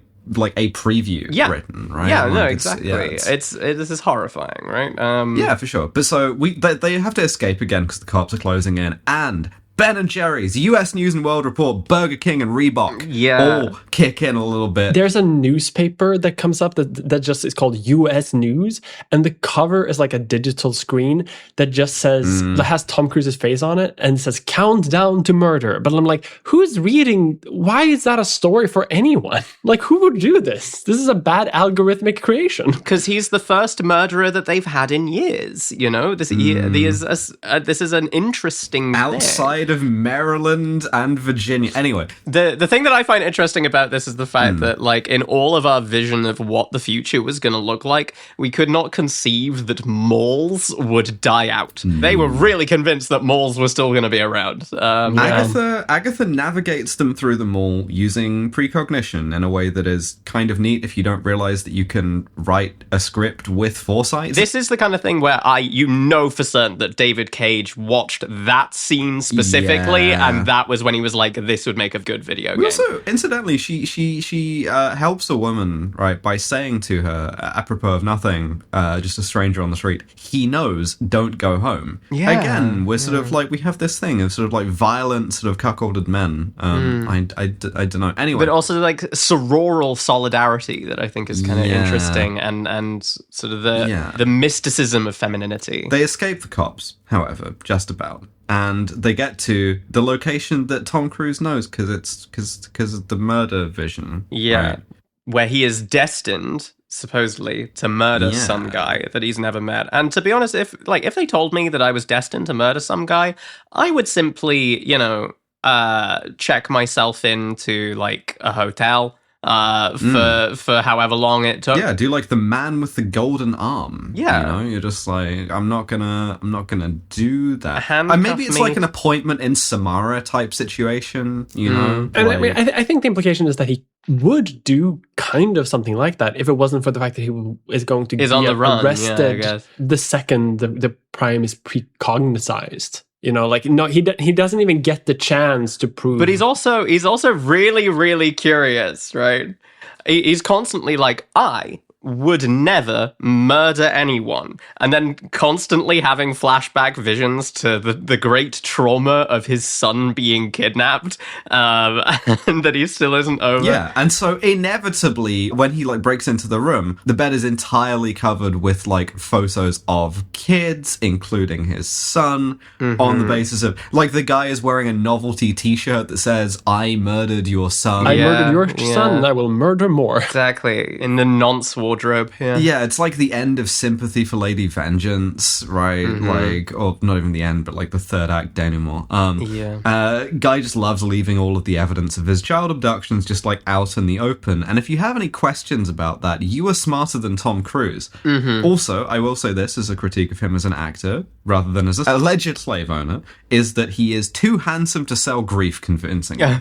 a preview written, right? Yeah, like no, exactly. This is horrifying, right? Yeah, for sure. But so they have to escape again because the cops are closing in, and Ben & Jerry's, US News and World Report, Burger King and Reebok all kick in a little bit. There's a newspaper that comes up that just is called US News, and the cover is like a digital screen that just says, that has Tom Cruise's face on it, and says, "Countdown to Murder." But I'm like, who's reading? Why is that a story for anyone? Like, who would do this? This is a bad algorithmic creation. Because he's the first murderer that they've had in years, you know? This is an interesting outside of Maryland and Virginia. Anyway, the thing that I find interesting about this is the fact that, like, in all of our vision of what the future was going to look like, we could not conceive that malls would die out. They were really convinced that malls were still going to be around. Agatha navigates them through the mall using precognition in a way that is kind of neat if you don't realize that you can write a script with foresight. This is the kind of thing where you know for certain that David Cage watched that scene specifically, and that was when he was like, this would make a good video game. Also, incidentally, she helps a woman, right, by saying to her, apropos of nothing, just a stranger on the street, he knows, don't go home. Yeah. Again, we're sort of like, we have this thing of sort of like violent sort of cuckolded men. I don't know. Anyway. But also like sororal solidarity that I think is kind of interesting, and sort of the mysticism of femininity. They escape the cops, however, just about. And they get to the location that Tom Cruise knows because of the murder vision. Yeah, right? Where he is destined, supposedly, to murder some guy that he's never met. And to be honest, if they told me that I was destined to murder some guy, I would simply, check myself into like a hotel. For however long it took. Yeah, do like the man with the golden arm. Yeah, you're just like, I'm not gonna do that. Maybe it's me. like an appointment in Samara type situation. And I mean, I think the implication is that he would do kind of something like that if it wasn't for the fact that he is going to get arrested the second the prime is precognized. No, he doesn't even get the chance to prove. But he's also really, really curious, right? He's constantly like, I would never murder anyone, and then constantly having flashback visions to the great trauma of his son being kidnapped, and that he still isn't over. Yeah, and so inevitably, when he like breaks into the room, the bed is entirely covered with like photos of kids, including his son, on the basis of like the guy is wearing a novelty T-shirt that says, "I murdered your son. I murdered your son, and I will murder more." Exactly. In the nonce war wardrobe. Yeah. Yeah, it's like the end of Sympathy for Lady Vengeance, right? Like, or not even the end, but like the third act denouement. Guy just loves leaving all of the evidence of his child abductions just like out in the open. And if you have any questions about that, you are smarter than Tom Cruise. Also, I will say this as a critique of him as an actor, rather than as an alleged slave owner, is that he is too handsome to sell grief convincingly.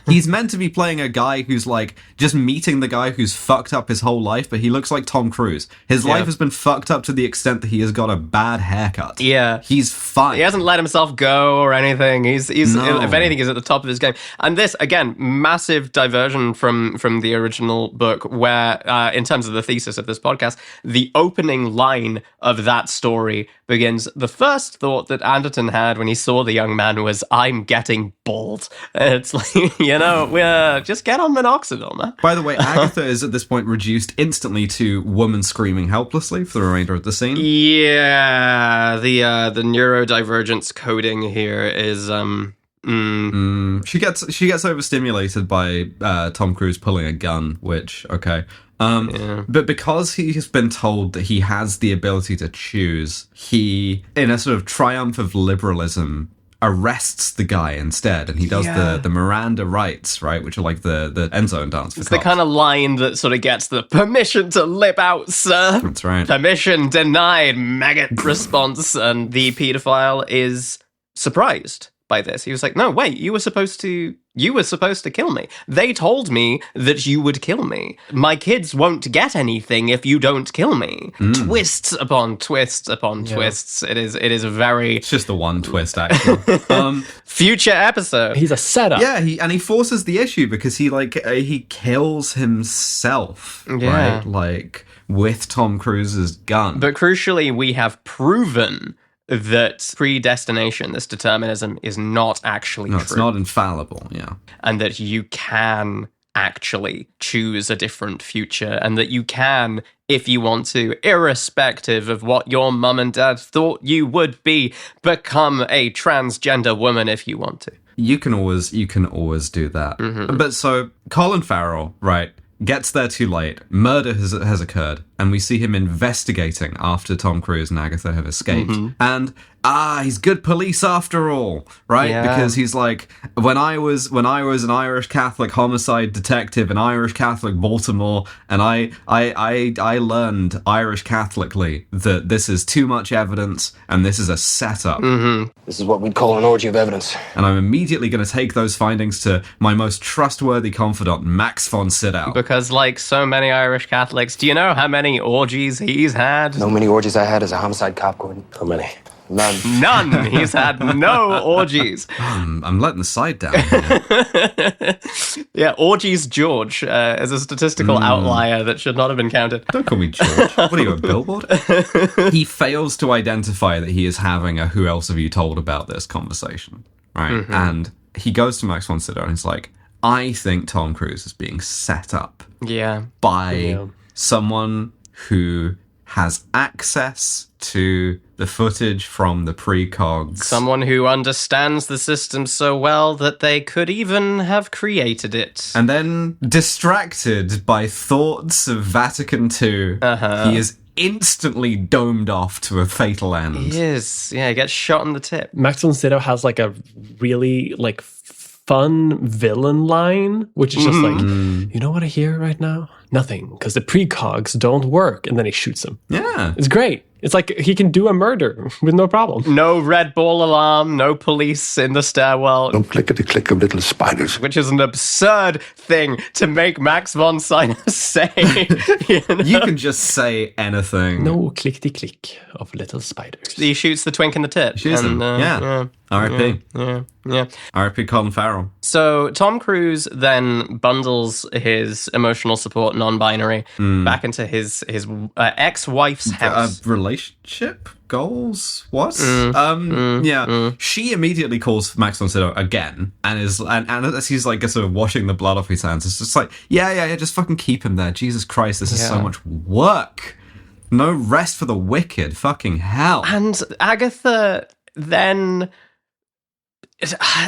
He's meant to be playing a guy who's like just meeting the guy who's fucked up his whole life, but he looks like Tom Cruise. His life has been fucked up to the extent that he has got a bad haircut. Yeah. He's fine. He hasn't let himself go or anything. He's No. if anything, he's at the top of his game. And this, again, massive diversion from the original book, where, in terms of the thesis of this podcast, the opening line of that story begins, the first thought that Anderton had when he saw the young man was, I'm getting bald. And it's like, just get on minoxidil, man. By the way, Agatha is at this point reduced instantly to woman screaming helplessly for the remainder of the scene. Yeah, the neurodivergence coding here is She gets overstimulated by Tom Cruise pulling a gun, which but because he's been told that he has the ability to choose, he, in a sort of triumph of liberalism, arrests the guy instead, and he does the Miranda rights, right, which are like the end zone dance for It's cops. the kind of line that sort of gets the permission to lip out, sir. That's right. Permission denied, maggot response. And the paedophile is surprised by this. He was like, no, wait, you were supposed to kill me. They told me that you would kill me. My kids won't get anything if you don't kill me. Twists upon twists upon twists. It is very... It's just the one twist, actually. Future episode. He's a setup. Yeah, he forces the issue because he kills himself, right? Like, with Tom Cruise's gun. But crucially, we have proven that predestination, this determinism, is not actually true. It's not infallible, yeah. And that you can actually choose a different future, and that you can, if you want to, irrespective of what your mum and dad thought you would be, become a transgender woman if you want to. You can always do that. But so Colin Farrell, right, gets there too late. Murder has occurred, and we see him investigating after Tom Cruise and Agatha have escaped. And he's good police after all, right? Yeah. Because he's like, when I was an Irish Catholic homicide detective in Irish Catholic Baltimore, and I learned Irish Catholically that this is too much evidence and this is a setup. This is what we'd call an orgy of evidence. And I'm immediately going to take those findings to my most trustworthy confidant, Max von Sydow. Because, like so many Irish Catholics, do you know how many orgies he's had? No many orgies I had as a homicide cop, Gordon. How many? None. None. He's had no orgies. I'm letting the side down here. Yeah, orgies George as a statistical outlier that should not have been counted. Don't call me George. What are you, a billboard? He fails to identify that he is having a who else have you told about this conversation, right? And he goes to Max von Sydow and he's like, I think Tom Cruise is being set up by someone who has access to the footage from the precogs. Someone who understands the system so well that they could even have created it. And then, distracted by thoughts of Vatican II, he is instantly domed off to a fatal end. He is. Yeah, he gets shot in the tip. Max von Sydow has like a really like fun villain line, which is just like, you know what I hear right now? Nothing, because the precogs don't work. And then he shoots him. Yeah. It's great. It's like he can do a murder with no problem. No Red Bull alarm, no police in the stairwell. No clickety-click of little spiders. Which is an absurd thing to make Max von Sydow say. You know? You can just say anything. No clickety-click of little spiders. He shoots the twink in the tip. Shoots him. R.I.P. Yeah. R.I.P. Colin Farrell. So Tom Cruise then bundles his emotional support non-binary back into his ex-wife's house. Relationship goals? What? She immediately calls Max von Sydow again, and as he's like sort of washing the blood off his hands, it's just like, yeah, just fucking keep him there. Jesus Christ, this is so much work. No rest for the wicked. Fucking hell. And Agatha then,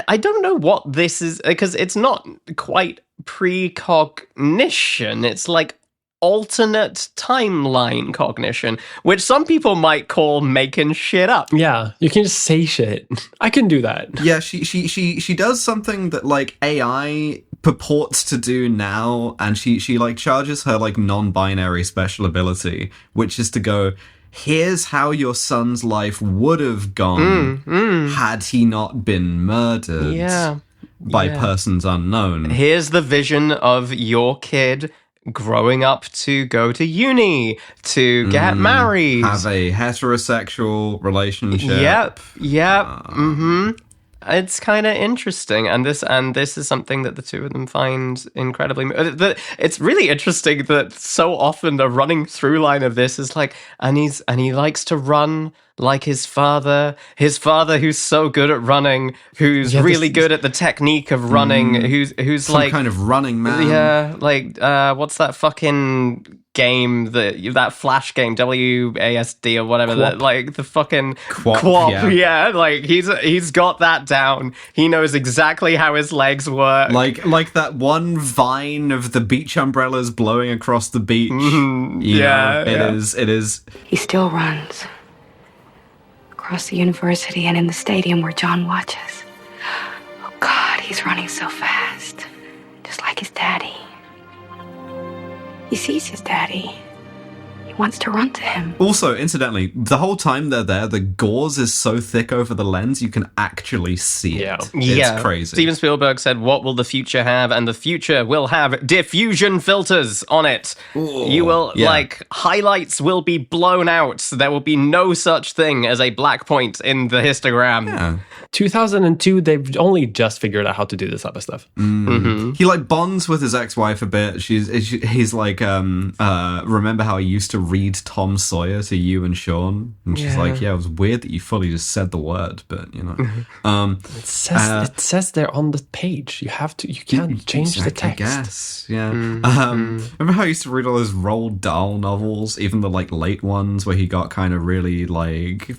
I don't know what this is, because it's not quite precognition. It's like alternate timeline cognition, which some people might call making shit up. Yeah, you can just say shit. I can do that. Yeah, she does something that like AI purports to do now, and she like charges her like non-binary special ability, which is to go, here's how your son's life would have gone had he not been murdered by persons unknown. Here's the vision of your kid growing up to go to uni, to get married, have a heterosexual relationship. Yep. It's kind of interesting, and this is something that the two of them find incredibly. It's really interesting that so often the running through line of this is like, and he likes to run like his father who's so good at running, who's really good at the technique of running, who's some like kind of running man. Yeah, like what's that fucking game, that Flash game, WASD or whatever, that like the fucking QWOP. Yeah, like he's got that down. He knows exactly how his legs work. Like that one vine of the beach umbrellas blowing across the beach. It is. He still runs across the university and in the stadium where John watches. Oh God, he's running so fast, just like his daddy. He sees his daddy. He wants to run to him. Also, incidentally, the whole time they're there, the gauze is so thick over the lens, you can actually see it. It's crazy. Steven Spielberg said, what will the future have? And the future will have diffusion filters on it. Ooh, you will, like, highlights will be blown out. There will be no such thing as a black point in the histogram. Yeah. 2002, they've only just figured out how to do this type of stuff. He like bonds with his ex-wife a bit. He's like, remember how I used to read Tom Sawyer to you and Sean? And she's like, yeah, it was weird that you fully just said the word, but you know. It says there on the page. You can't change the text. I guess, yeah. Remember how I used to read all those Roald Dahl novels, even the like late ones where he got kind of really like,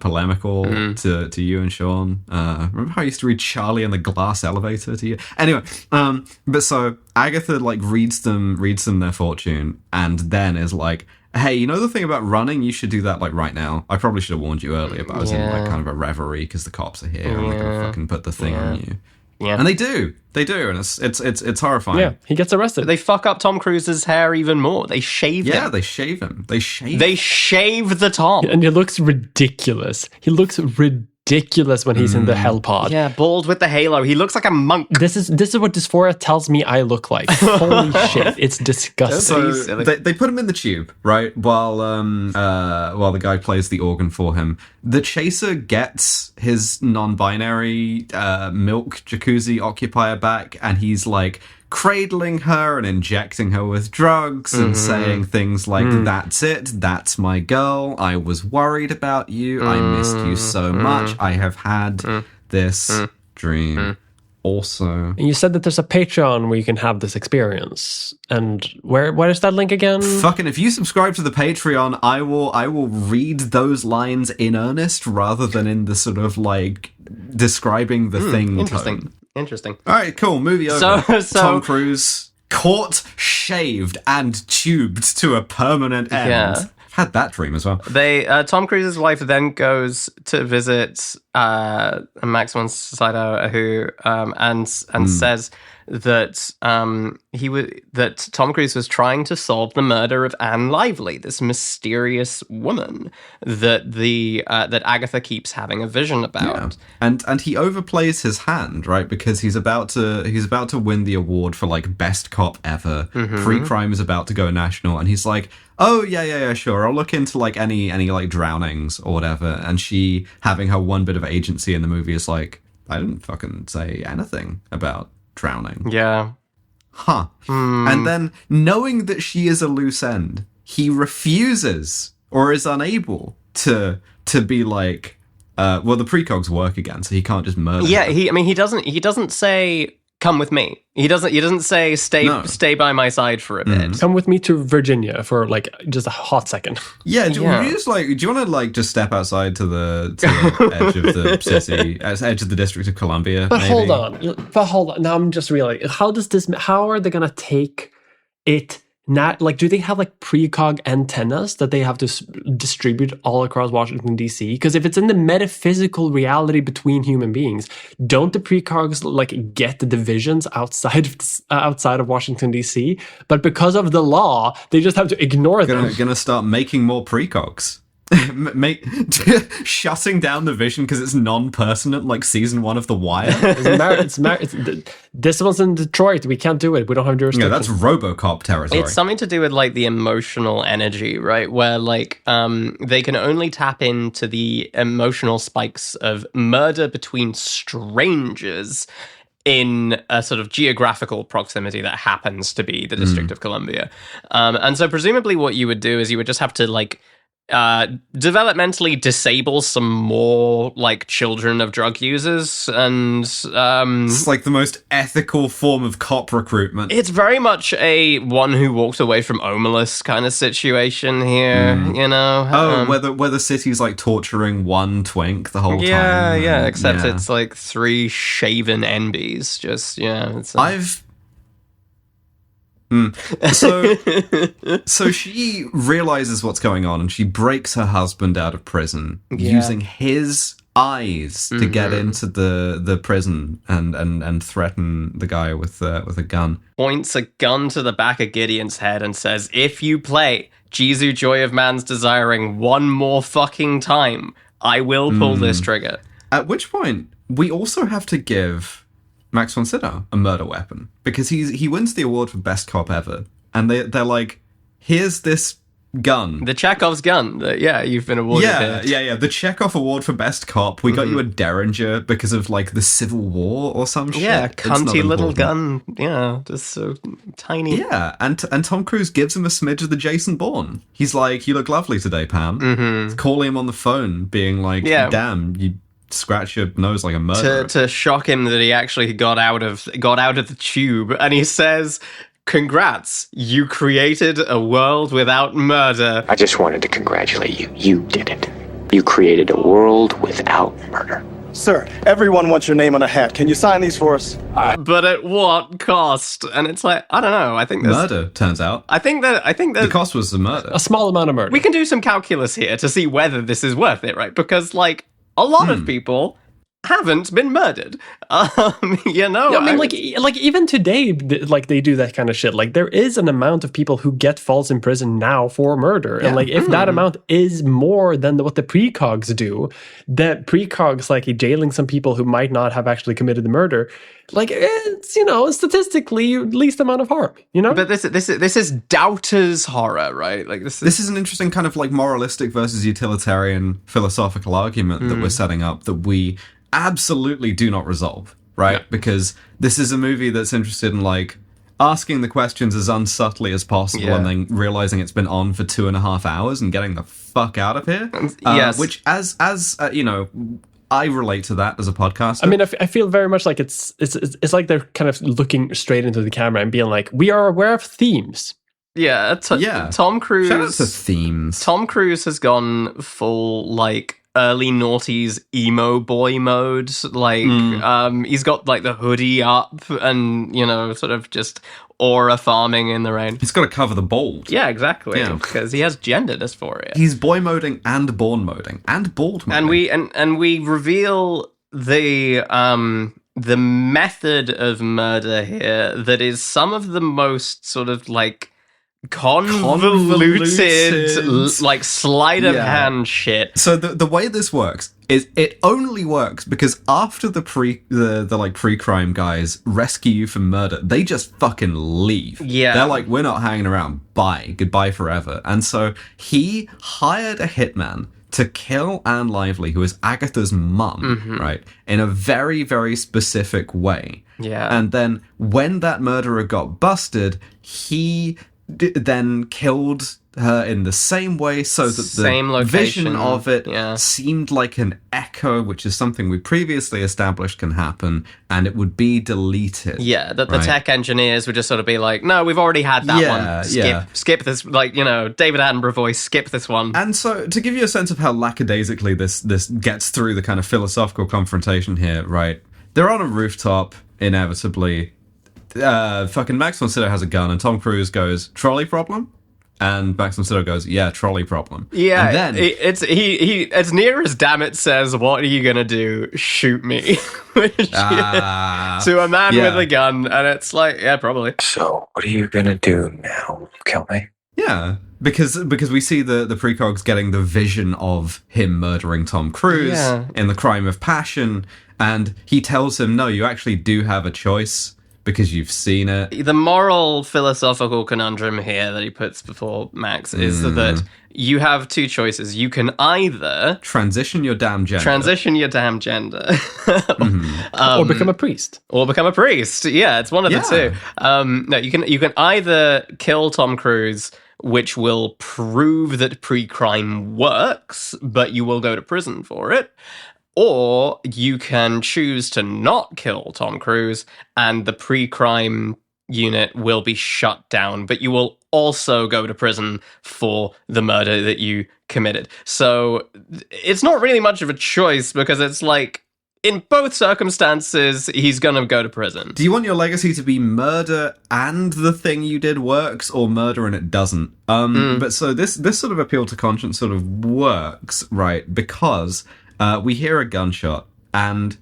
polemical to you and Sean. Remember how I used to read Charlie and the Glass Elevator to you? Anyway, but so Agatha like reads them their fortune, and then is like, hey, you know the thing about running? You should do that like right now. I probably should have warned you earlier, but I was in like kind of a reverie because the cops are here and they're gonna fucking put the thing on you. Yeah, and they do, and it's horrifying. Yeah, he gets arrested. They fuck up Tom Cruise's hair even more. They shave him. Yeah, they shave him. They shave the Tom, and it looks ridiculous. He looks ridiculous when he's in the hell pod. Yeah, bald with the halo. He looks like a monk. This is what dysphoria tells me I look like. Holy shit, it's disgusting. So they put him in the tube, right? While the guy plays the organ for him. The chaser gets his non-binary milk jacuzzi occupier back, and he's like cradling her and injecting her with drugs and saying things like, that's it, that's my girl, I was worried about you, I missed you so much, I have had this dream also. And you said that there's a Patreon where you can have this experience, and where is that link again? Fucking, if you subscribe to the Patreon, I will read those lines in earnest rather than in the sort of like describing the thing tone. Interesting. All right, cool. Movie over. So Tom Cruise caught, shaved, and tubed to a permanent end. Yeah. Had that dream as well. Tom Cruise's wife then goes to visit Max von Sydow, who and says that that Tom Cruise was trying to solve the murder of Anne Lively, this mysterious woman that that Agatha keeps having a vision about. Yeah. And he overplays his hand, right? Because he's about to win the award for like best cop ever. Pre-crime is about to go national, and he's like, oh yeah, sure, I'll look into like any like drownings or whatever. And she, having her one bit of agency in the movie, is like, I didn't fucking say anything about drowning. Yeah. Huh. And then, knowing that she is a loose end, he refuses or is unable to be like, well, the precogs work again, so he can't just murder her. He doesn't say, come with me. He doesn't say stay by my side for a bit. Come with me to Virginia for like just a hot second. Yeah, do you want to like just step outside to the edge of the city, edge of the District of Columbia? But maybe? Hold on. Now I'm just realizing, how are they gonna take it do they have like precog antennas that they have to distribute all across Washington, D.C.? Because if it's in the metaphysical reality between human beings, don't the precogs like get the divisions outside of Washington, D.C.? But because of the law, they just have to ignore them. Gonna start making more precogs. Shutting down the vision because it's non-pertinent, like season 1 of The Wire. This one's in Detroit. We can't do it. We don't have jurisdiction. Yeah, that's RoboCop territory. It's something to do with like the emotional energy, right? Where like they can only tap into the emotional spikes of murder between strangers in a sort of geographical proximity that happens to be the District of Columbia. And so presumably what you would do is you would just have to like developmentally disable some more like children of drug users, and it's like the most ethical form of cop recruitment. It's very much a one who walked away from Omeless kind of situation here, you know. Where the city's like torturing one twink the whole time. Yeah, except it's like 3 shaven NBs. Just it's So she realizes what's going on, and she breaks her husband out of prison using his eyes to get into the prison and threaten the guy with a gun. Points a gun to the back of Gideon's head and says, "If you play Jizu Joy of Man's Desiring one more fucking time, I will pull this trigger." At which point, we also have to give Max von Sydow a murder weapon, because he wins the award for best cop ever, and they're like, here's this gun, the Chekhov's gun that you've been awarded. The Chekhov award for best cop. We got you a Derringer because of like the Civil War or some shit. Cunty little gun, just so tiny. And Tom Cruise gives him a smidge of the Jason Bourne. He's like, "You look lovely today, Pam." Calling him on the phone, being like, "Damn, you scratch your nose like a murderer." To shock him that he actually got out of the tube, and he says, "Congrats, you created a world without murder." I just wanted to congratulate you. You did it. You created a world without murder. Sir, everyone wants your name on a hat. Can you sign these for us? But at what cost? And it's like, I don't know. I think murder, turns out. I think that the cost was the murder. A small amount of murder. We can do some calculus here to see whether this is worth it, right? Because like a lot of people haven't been murdered. I mean, like even today, like they do that kind of shit. Like there is an amount of people who get false in prison now for murder, and like if that amount is more than what the precogs do, that precogs like jailing some people who might not have actually committed the murder, like it's statistically least amount of harm, But this is doubters horror, right? Like this is an interesting kind of like moralistic versus utilitarian philosophical argument that we're setting up that we absolutely do not resolve, right? Because this is a movie that's interested in like asking the questions as unsubtly as possible and then realizing it's been on for 2.5 hours and getting the fuck out of here. Which as I relate to that as a podcaster. I mean, I feel very much like it's like they're kind of looking straight into the camera and being like, we are aware of themes. Tom Cruise. Shout out to themes. Tom Cruise has gone full like early noughties emo boy mode. Like he's got like the hoodie up and sort of just aura farming in the rain. He's got to cover the bald. Yeah, exactly. Because he has gender dysphoria. He's boy moding and born moding and bald moding. And we reveal the method of murder here that is some of the most sort of like convoluted like sleight of hand shit. So the way this works is it only works because after the pre-crime guys rescue you from murder, they just fucking leave. They're like, we're not hanging around, bye, goodbye forever. And so he hired a hitman to kill Anne Lively, who is Agatha's mum, right, in a very, very specific way. And then when that murderer got busted, he then killed her in the same way so that the vision of it seemed like an echo, which is something we previously established can happen, and it would be deleted. The tech engineers would just sort of be like, no, we've already had that one. Skip this, like, David Attenborough voice, skip this one. And so to give you a sense of how lackadaisically this gets through the kind of philosophical confrontation here, right? They're on a rooftop, inevitably. fucking Max von Sydow has a gun, and Tom Cruise goes, trolley problem? And Max von Sydow goes, yeah, trolley problem. Yeah, and then he as near as Dammit says, what are you gonna do? Shoot me. To a man with a gun, and it's like, yeah, probably. So, what are you gonna do now? Kill me? Yeah, because we see the precogs getting the vision of him murdering Tom Cruise in The Crime of Passion, and he tells him, no, you actually do have a choice because you've seen it. The moral philosophical conundrum here that he puts before Max is that you have two choices. You can either transition your damn gender. Or become a priest. Yeah, it's one of the two. No, you can either kill Tom Cruise, which will prove that pre-crime works, but you will go to prison for it. Or you can choose to not kill Tom Cruise, and the pre-crime unit will be shut down, but you will also go to prison for the murder that you committed. So it's not really much of a choice, because it's like, in both circumstances, he's going to go to prison. Do you want your legacy to be murder and the thing you did works, or murder and it doesn't? But so this sort of appeal to conscience sort of works, right? Because we hear a gunshot, and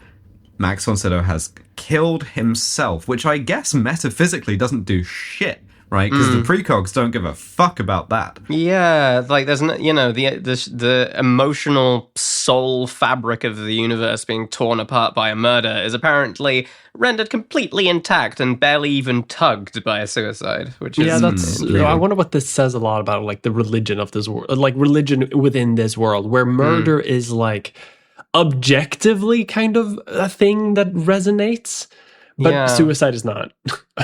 Max von Sydow has killed himself, which I guess metaphysically doesn't do shit, right? Because the precogs don't give a fuck about that. Yeah, like there's no, the emotional soul fabric of the universe being torn apart by a murder is apparently rendered completely intact and barely even tugged by a suicide. Which is that's. I wonder what this says a lot about, like, the religion of this world, like religion within this world, where murder is like objectively kind of a thing that resonates. But suicide is not.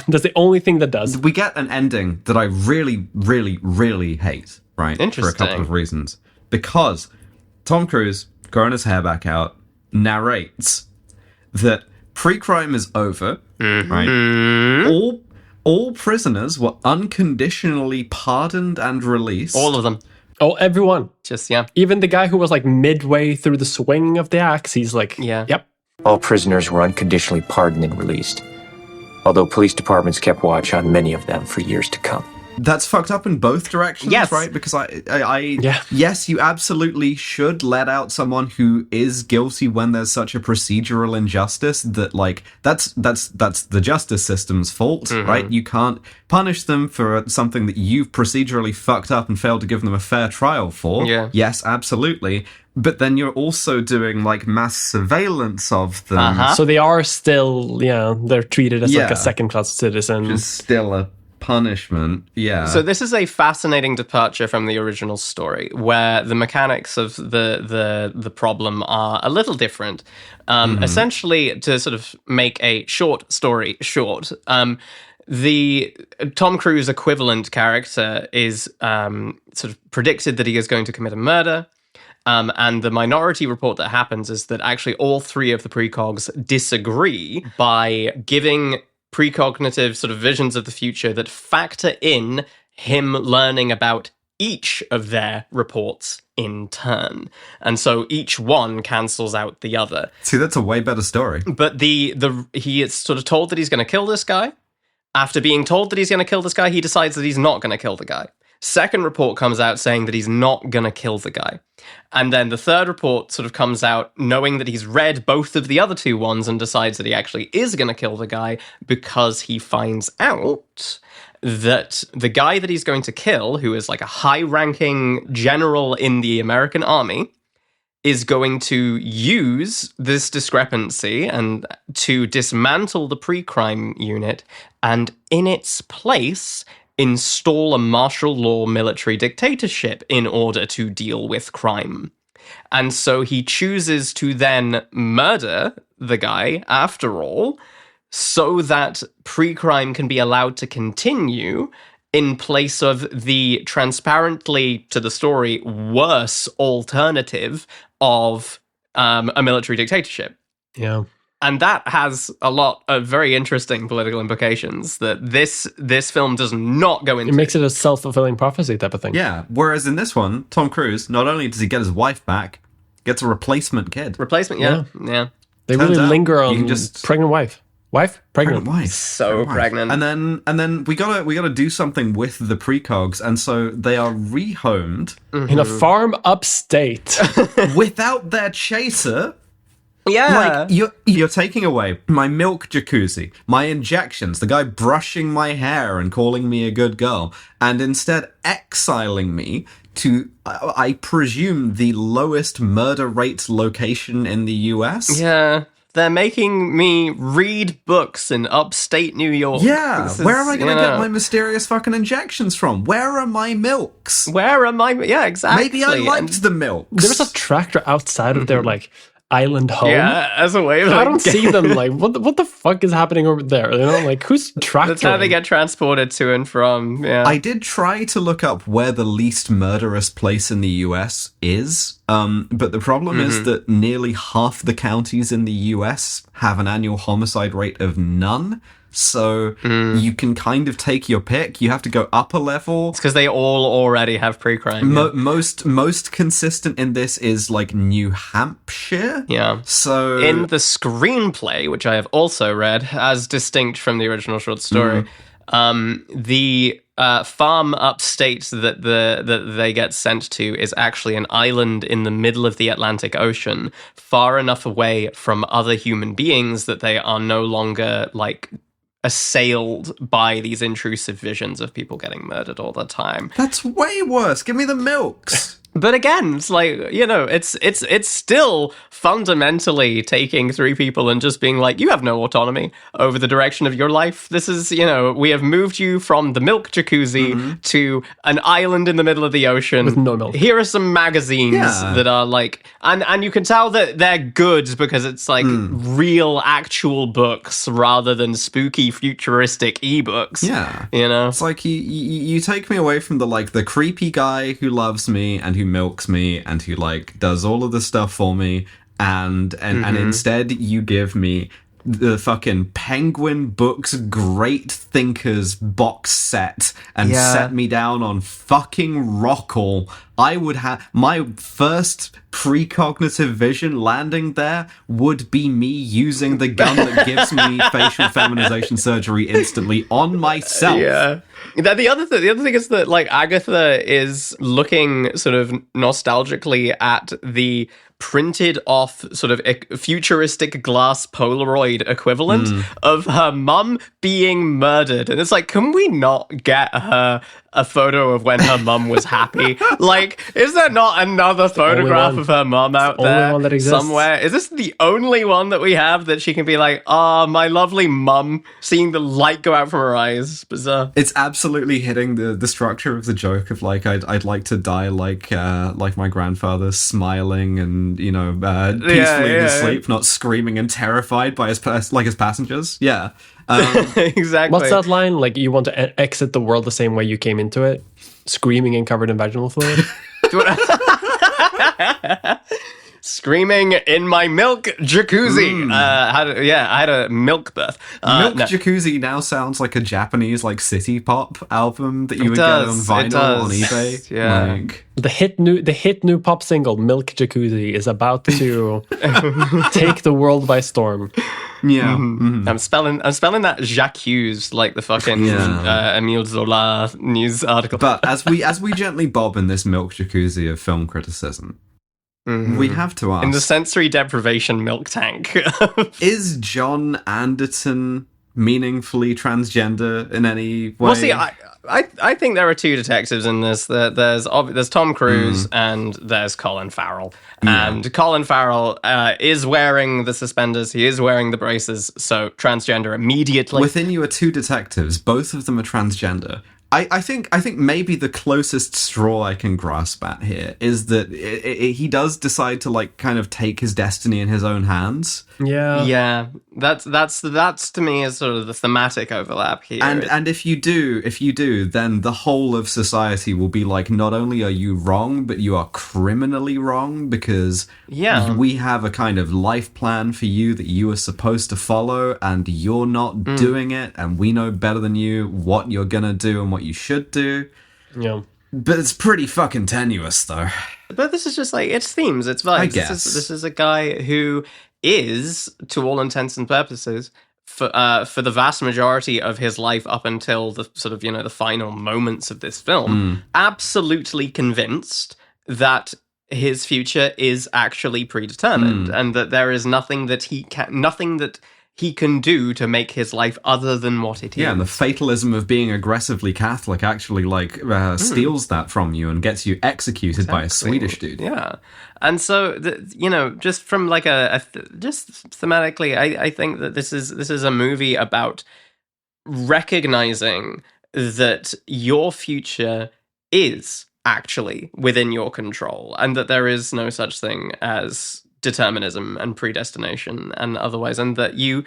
That's the only thing that does. We get an ending that I really, really, really hate, right? Interesting. For a couple of reasons. Because Tom Cruise, growing his hair back out, narrates that pre-crime is over, right? All prisoners were unconditionally pardoned and released. All of them. Oh, everyone. Just, Even the guy who was like midway through the swinging of the axe, he's like, yep. All prisoners were unconditionally pardoned and released, although police departments kept watch on many of them for years to come. That's fucked up in both directions, right? Because yes, you absolutely should let out someone who is guilty when there's such a procedural injustice that, like, that's the justice system's fault, right? You can't punish them for something that you've procedurally fucked up and failed to give them a fair trial for. Yeah. Yes, absolutely. But then you're also doing, like, mass surveillance of them. So they are still, they're treated as like a second-class citizen. Just still a punishment. So this is a fascinating departure from the original story, where the mechanics of the problem are a little different. Essentially, to sort of make a short story short, the Tom Cruise equivalent character is sort of predicted that he is going to commit a murder. And the minority report that happens is that actually all three of the precogs disagree by giving precognitive sort of visions of the future that factor in him learning about each of their reports in turn. And so each one cancels out the other. See, that's a way better story. But he is sort of told that he's going to kill this guy. After being told that he's going to kill this guy, he decides that he's not going to kill the guy. Second report comes out saying that he's not going to kill the guy. And then the third report sort of comes out knowing that he's read both of the other two ones and decides that he actually is going to kill the guy, because he finds out that the guy that he's going to kill, who is like a high-ranking general in the American army, is going to use this discrepancy and to dismantle the pre-crime unit, and in its place install a martial law military dictatorship in order to deal with crime. And so he chooses to then murder the guy, after all, so that pre-crime can be allowed to continue in place of the transparently, to the story, worse alternative of a military dictatorship. Yeah. And that has a lot of very interesting political implications that this film does not go into. It makes it a self-fulfilling prophecy type of thing. Yeah, whereas in this one, Tom Cruise, not only does he get his wife back, gets a replacement kid. Yeah. They really linger on just pregnant wife. Wife? Pregnant. Wife. So pregnant. And then we gotta do something with the precogs, and so they are rehomed in a farm upstate without their chaser. Yeah. Like, you're taking away my milk jacuzzi, my injections, the guy brushing my hair and calling me a good girl, and instead exiling me to, I presume, the lowest murder rate location in the US. Yeah. They're making me read books in upstate New York. Yeah, where am I going to get my mysterious fucking injections from? Where are my milks? Yeah, exactly. Maybe I liked the milks. There's a tractor outside of their, like, island home. Yeah, as a way of, I don't see them, like, what the fuck is happening over there? You know, like, who's tractoring? That's how they get transported to and from, yeah. I did try to look up where the least murderous place in the US is, but the problem is that nearly half the counties in the US have an annual homicide rate of none. So you can kind of take your pick. You have to go up a level. It's because they all already have pre-crime. Most consistent in this is like New Hampshire. Yeah. So in the screenplay, which I have also read, as distinct from the original short story, the farm upstate that they get sent to is actually an island in the middle of the Atlantic Ocean, far enough away from other human beings that they are no longer like assailed by these intrusive visions of people getting murdered all the time. That's way worse. Give me the milks. But again, it's like, you know, it's still fundamentally taking three people and just being like, you have no autonomy over the direction of your life. This is, you know, we have moved you from the milk jacuzzi to an island in the middle of the ocean. With no milk. Here are some magazines that are like, and you can tell that they're good because it's like real, actual books rather than spooky, futuristic ebooks. Yeah. You know? It's like you take me away from the creepy guy who loves me and who milks me and who like does all of the stuff for me, and instead you give me the fucking Penguin Books Great Thinkers box set and set me down on fucking Rockall. I would have my first precognitive vision landing there would be me using the gun that gives me facial feminization surgery instantly on myself. Yeah. The other thing is that like Agatha is looking sort of nostalgically at the printed off sort of futuristic glass Polaroid equivalent of her mum being murdered, and it's like, can we not get her a photo of when her mum was happy? Like, is there not another photograph of her mum out there somewhere? Is this the only one that we have that she can be like, my lovely mum, seeing the light go out from her eyes? Bizarre. It's absolutely hitting the structure of the joke of like, I'd like to die like my grandfather, smiling and, you know, peacefully in his sleep, not screaming and terrified by his passengers. Yeah. Exactly. What's that line? Like, you want to exit the world the same way you came into it? Screaming and covered in vaginal fluid? Screaming in my milk jacuzzi. I had a milk birth. Jacuzzi now sounds like a Japanese like city pop album that you would get on vinyl on eBay. Yeah. Like, the hit new pop single Milk Jacuzzi is about to take the world by storm. Yeah. I'm spelling that J'accuse like the fucking Emile Zola news article. But as we gently bob in this milk jacuzzi of film criticism, we have to ask, in the sensory deprivation milk tank, is John Anderton meaningfully transgender in any way? Well, see, I think there are two detectives in this. There's Tom Cruise and there's Colin Farrell. And Colin Farrell is wearing the suspenders. He is wearing the braces. So transgender immediately. Within you are two detectives. Both of them are transgender. I think maybe the closest straw I can grasp at here is that he does decide to like kind of take his destiny in his own hands. Yeah. That's to me is sort of the thematic overlap here. And if you do, then the whole of society will be like, not only are you wrong, but you are criminally wrong because we have a kind of life plan for you that you are supposed to follow, and you're not doing it, and we know better than you what you're gonna do and what you should do. Yeah. But it's pretty fucking tenuous, though. But this is just like, it's themes, it's vibes. I guess. This is a guy who is, to all intents and purposes, for the vast majority of his life up until the sort of, the final moments of this film, absolutely convinced that his future is actually predetermined, and that there is nothing that he can do to make his life other than what it is. Yeah, and the fatalism of being aggressively Catholic actually steals that from you and gets you executed by a Swedish dude. Yeah, and so just from like just thematically, I think that this is a movie about recognizing that your future is actually within your control, and that there is no such thing as determinism and predestination and otherwise, and that you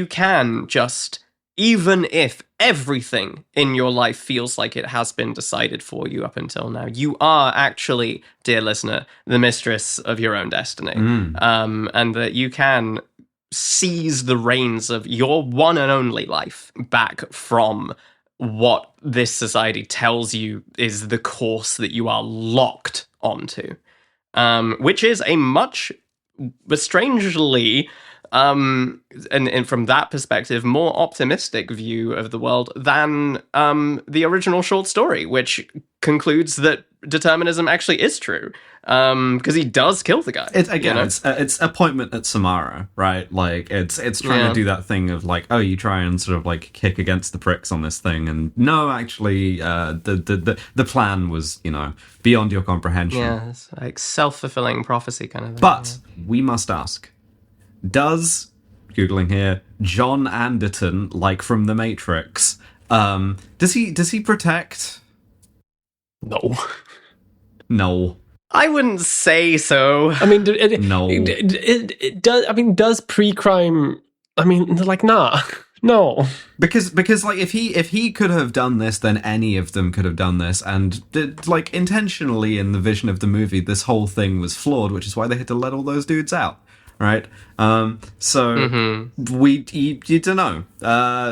can just, even if everything in your life feels like it has been decided for you up until now, you are actually, dear listener, the mistress of your own destiny. And that you can seize the reins of your one and only life back from what this society tells you is the course that you are locked onto, which is a much, but strangely, and from that perspective, more optimistic view of the world than the original short story, which concludes that determinism actually is true, because he does kill the guy. It's appointment at Samara, right? Like it's trying to do that thing of like, oh, you try and sort of like kick against the pricks on this thing, and no, actually, the plan was beyond your comprehension. Yeah, it's like self-fulfilling prophecy kind of thing. But we must ask: does, Googling here, John Anderton, like from The Matrix, does he protect? No. I wouldn't say so. I mean, no. It does. I mean, does pre-crime? I mean, like, nah, no. Because like if he could have done this, then any of them could have done this, and like intentionally in the vision of the movie, this whole thing was flawed, which is why they had to let all those dudes out. Right, so you don't know.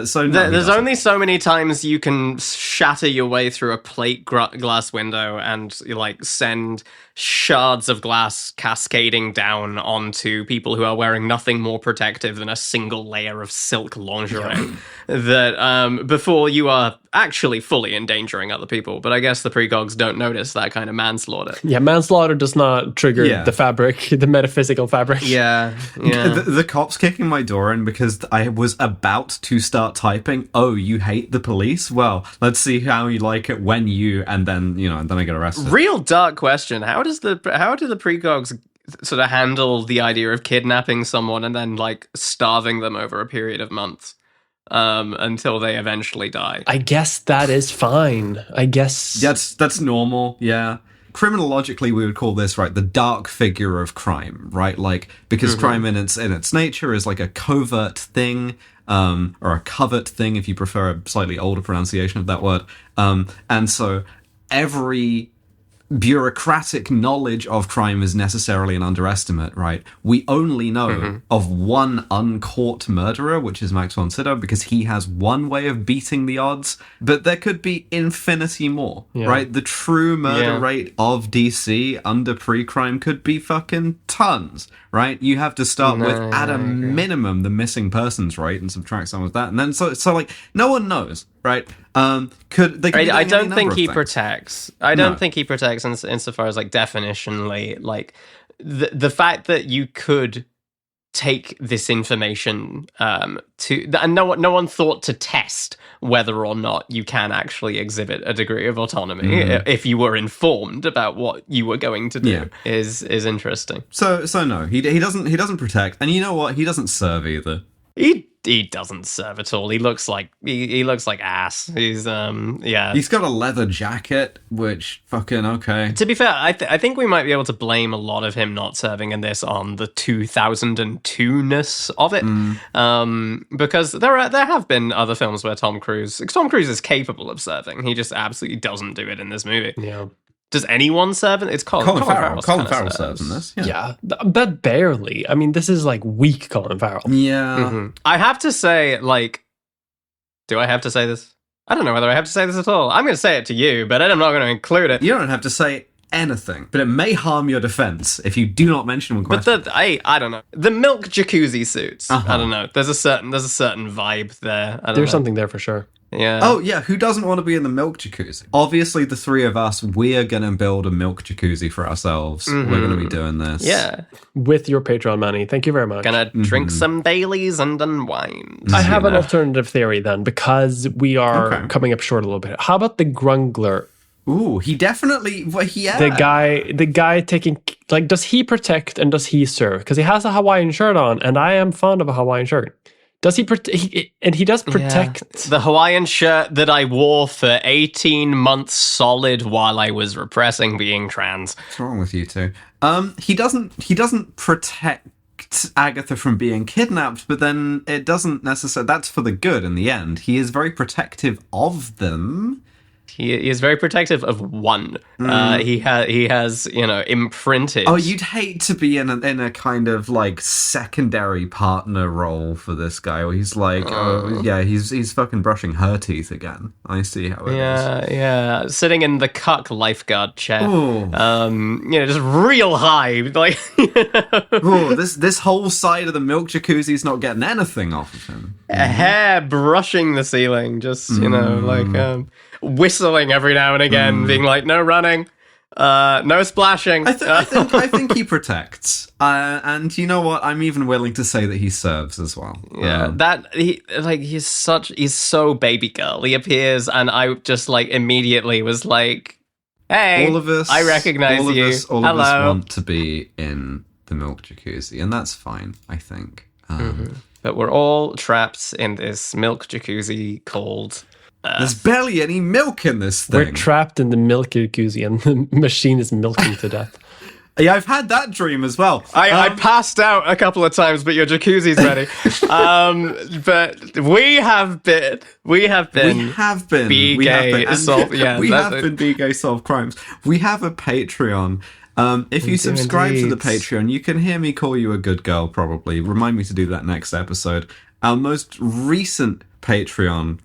So no, there's only so many times you can shatter your way through a plate glass window and like send shards of glass cascading down onto people who are wearing nothing more protective than a single layer of silk lingerie. That before you are actually fully endangering other people. But I guess the precogs don't notice that kind of manslaughter. Yeah, manslaughter does not trigger the fabric, the metaphysical fabric. Yeah. The cops kicking my door in because I was about to start typing, oh, you hate the police? Well, let's see how you like it when you, and then, and then I get arrested. Real dark question. How do the precogs sort of handle the idea of kidnapping someone and then like starving them over a period of months until they eventually die? I guess that is fine. I guess that's normal. Yeah. Criminologically, we would call this, right, the dark figure of crime, right? Like, because crime in its nature is like a covert thing, or a covert thing, if you prefer a slightly older pronunciation of that word. And so every bureaucratic knowledge of crime is necessarily an underestimate, right? We only know of one uncaught murderer, which is Max von Sydow, because he has one way of beating the odds, but there could be infinity more, right? The true murder rate of DC under pre-crime could be fucking tons, right? You have to start with, at a minimum, the missing persons rate and subtract some of that, and then so like no one knows, right? I don't think he protects. I don't think he protects insofar as like definitionally, like the fact that you could take this information and no one thought to test whether or not you can actually exhibit a degree of autonomy if you were informed about what you were going to do is interesting. So no, he doesn't protect, and you know what? He doesn't serve either. He doesn't serve at all. He looks like he looks like ass. He's He's got a leather jacket, which fucking okay. To be fair, I think we might be able to blame a lot of him not serving in this on the 2002-ness of it, because there have been other films where Tom Cruise is capable of serving. He just absolutely doesn't do it in this movie. Yeah. Does anyone serve in It's Colin Farrell. Colin Farrell serves in this. Yeah, but barely. I mean, this is like weak Colin Farrell. Yeah. I have to say, like, do I have to say this? I don't know whether I have to say this at all. I'm going to say it to you, but I'm not going to include it. You don't have to say anything, but it may harm your defense if you do not mention one question. But I don't know. The milk jacuzzi suits. I don't know. There's a certain vibe there. There's something there for sure. Yeah. Oh, yeah, who doesn't want to be in the milk jacuzzi? Obviously, the three of us, we are going to build a milk jacuzzi for ourselves. We're going to be doing this. Yeah. With your Patreon money. Thank you very much. Gonna drink some Baileys and unwind. I have an alternative theory then, because we are coming up short a little bit. How about the Grungler? Ooh, he definitely... Well, yeah. The guy taking... Like, does he protect and does he serve? Because he has a Hawaiian shirt on, and I am fond of a Hawaiian shirt. Does he and he does protect the Hawaiian shirt that I wore for 18 months solid while I was repressing being trans. What's wrong with you two? He doesn't protect Agatha from being kidnapped, but then it doesn't necessarily. That's for the good in the end. He is very protective of them. He is very protective of one. He has, imprinted. Oh, you'd hate to be in a kind of like secondary partner role for this guy, where he's like, he's fucking brushing her teeth again. I see how it is. Yeah, sitting in the cuck lifeguard chair. Just real high, like. This whole side of the milk jacuzzi is not getting anything off of him. A hair brushing the ceiling, just whistling every now and again, being like, no running, no splashing. I think he protects, and you know what? I'm even willing to say that he serves as well. Yeah, he's so baby girl. He appears, and I just like immediately was like, hey, all of us, I recognize you. All of us want to be in the milk jacuzzi, and that's fine, I think. But we're all trapped in this milk jacuzzi called. There's barely any milk in this thing. We're trapped in the milk jacuzzi and the machine is milking to death. Yeah, I've had that dream as well. I passed out a couple of times, but your jacuzzi's ready. But we have been Be Gay Solve Crimes. We have a Patreon. If you subscribe to the Patreon, you can hear me call you a good girl, probably. Remind me to do that next episode. Our most recent Patreon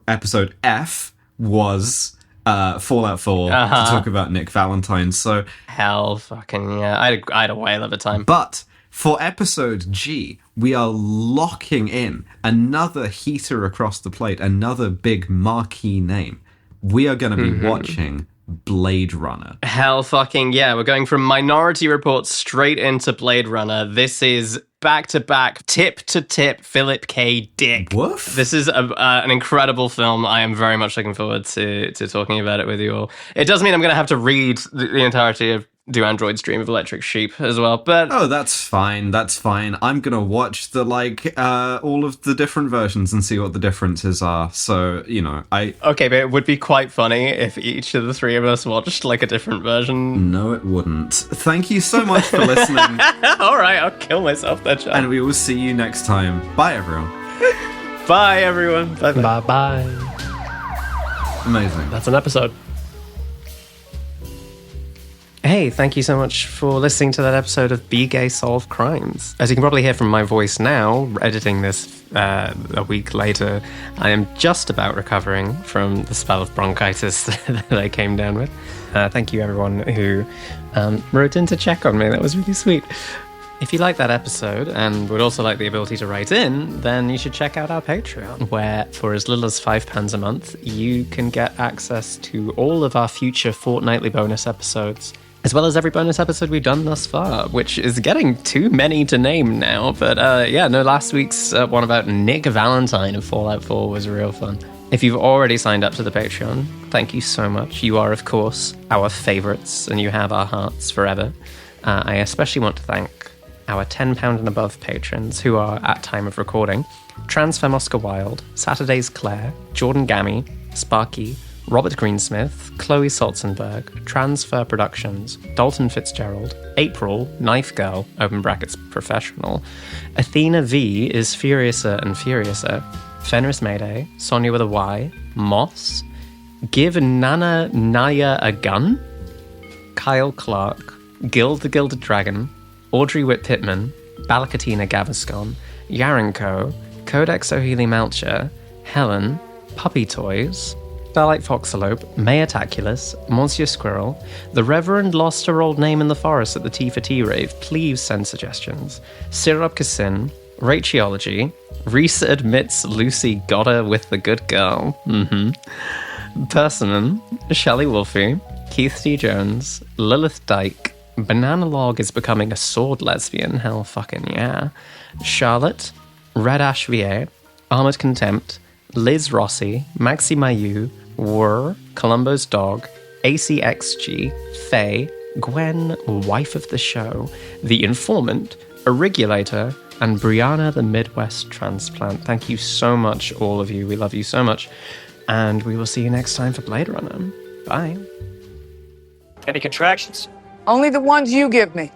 episode F was Fallout 4 to talk about Nick Valentine. So hell fucking yeah, I had a whale of a time. But for episode G, we are locking in another heater across the plate, another big marquee name. We are going to be watching Blade Runner. Hell fucking yeah, we're going from Minority Report straight into Blade Runner. This is back-to-back, tip-to-tip Philip K. Dick. Woof. This is an incredible film. I am very much looking forward to talking about it with you all. It does mean I'm going to have to read the entirety of Do Androids Dream of Electric Sheep as well, but... Oh, that's fine. I'm going to watch all of the different versions and see what the differences are. So, Okay, but it would be quite funny if each of the three of us watched, a different version. No, it wouldn't. Thank you so much for listening. All right, I'll kill myself then, John. And we will see you next time. Bye, everyone. Bye, everyone. Bye-bye. Bye-bye. Amazing. That's an episode. Hey, thank you so much for listening to that episode of Be Gay Solve Crimes. As you can probably hear from my voice now, editing this a week later, I am just about recovering from the spell of bronchitis that I came down with. Thank you, everyone who wrote in to check on me. That was really sweet. If you like that episode and would also like the ability to write in, then you should check out our Patreon, where for as little as £5 a month, you can get access to all of our future fortnightly bonus episodes, as well as every bonus episode we've done thus far, which is getting too many to name now. But last week's one about Nick Valentine of Fallout 4 was real fun. If you've already signed up to the Patreon, thank you so much. You are, of course, our favourites, and you have our hearts forever. I especially want to thank our £10 and above patrons, who are, at time of recording, Transfem Oscar Wilde, Saturdays Claire, Jordan Gammy, Sparky, Robert Greensmith, Chloe Salzenberg, Transfer Productions, Dalton Fitzgerald, April, Knife Girl, open brackets professional, Athena V is Furiouser and Furiouser, Fenris Mayday, Sonia with a Y, Moss, Give Nana Naya a Gun, Kyle Clark, Gild the Gilded Dragon, Audrey Whit Pittman, Balakatina Gavascon, Yarenko, Codex O'Healy Melcher, Helen, Puppy Toys, Starlight Foxalope, May Ataculus, Monsieur Squirrel, the Reverend lost her old name in the forest at the Tea for Tea rave. Please send suggestions. Syrup Cassin, Racheology, Reese admits Lucy got her with the good girl. Persimmon, Shelley Wolfie, Keith D. Jones, Lilith Dyke, Banana Log is becoming a sword lesbian, hell fucking yeah. Charlotte, Red Ash VA, Armored Contempt, Liz Rossi, Maxi Mayu, Wur, Columbo's Dog, ACXG, Faye, Gwen, Wife of the Show, The Informant, A Regulator, and Brianna the Midwest Transplant. Thank you so much, all of you. We love you so much. And we will see you next time for Blade Runner. Bye. Any contractions? Only the ones you give me.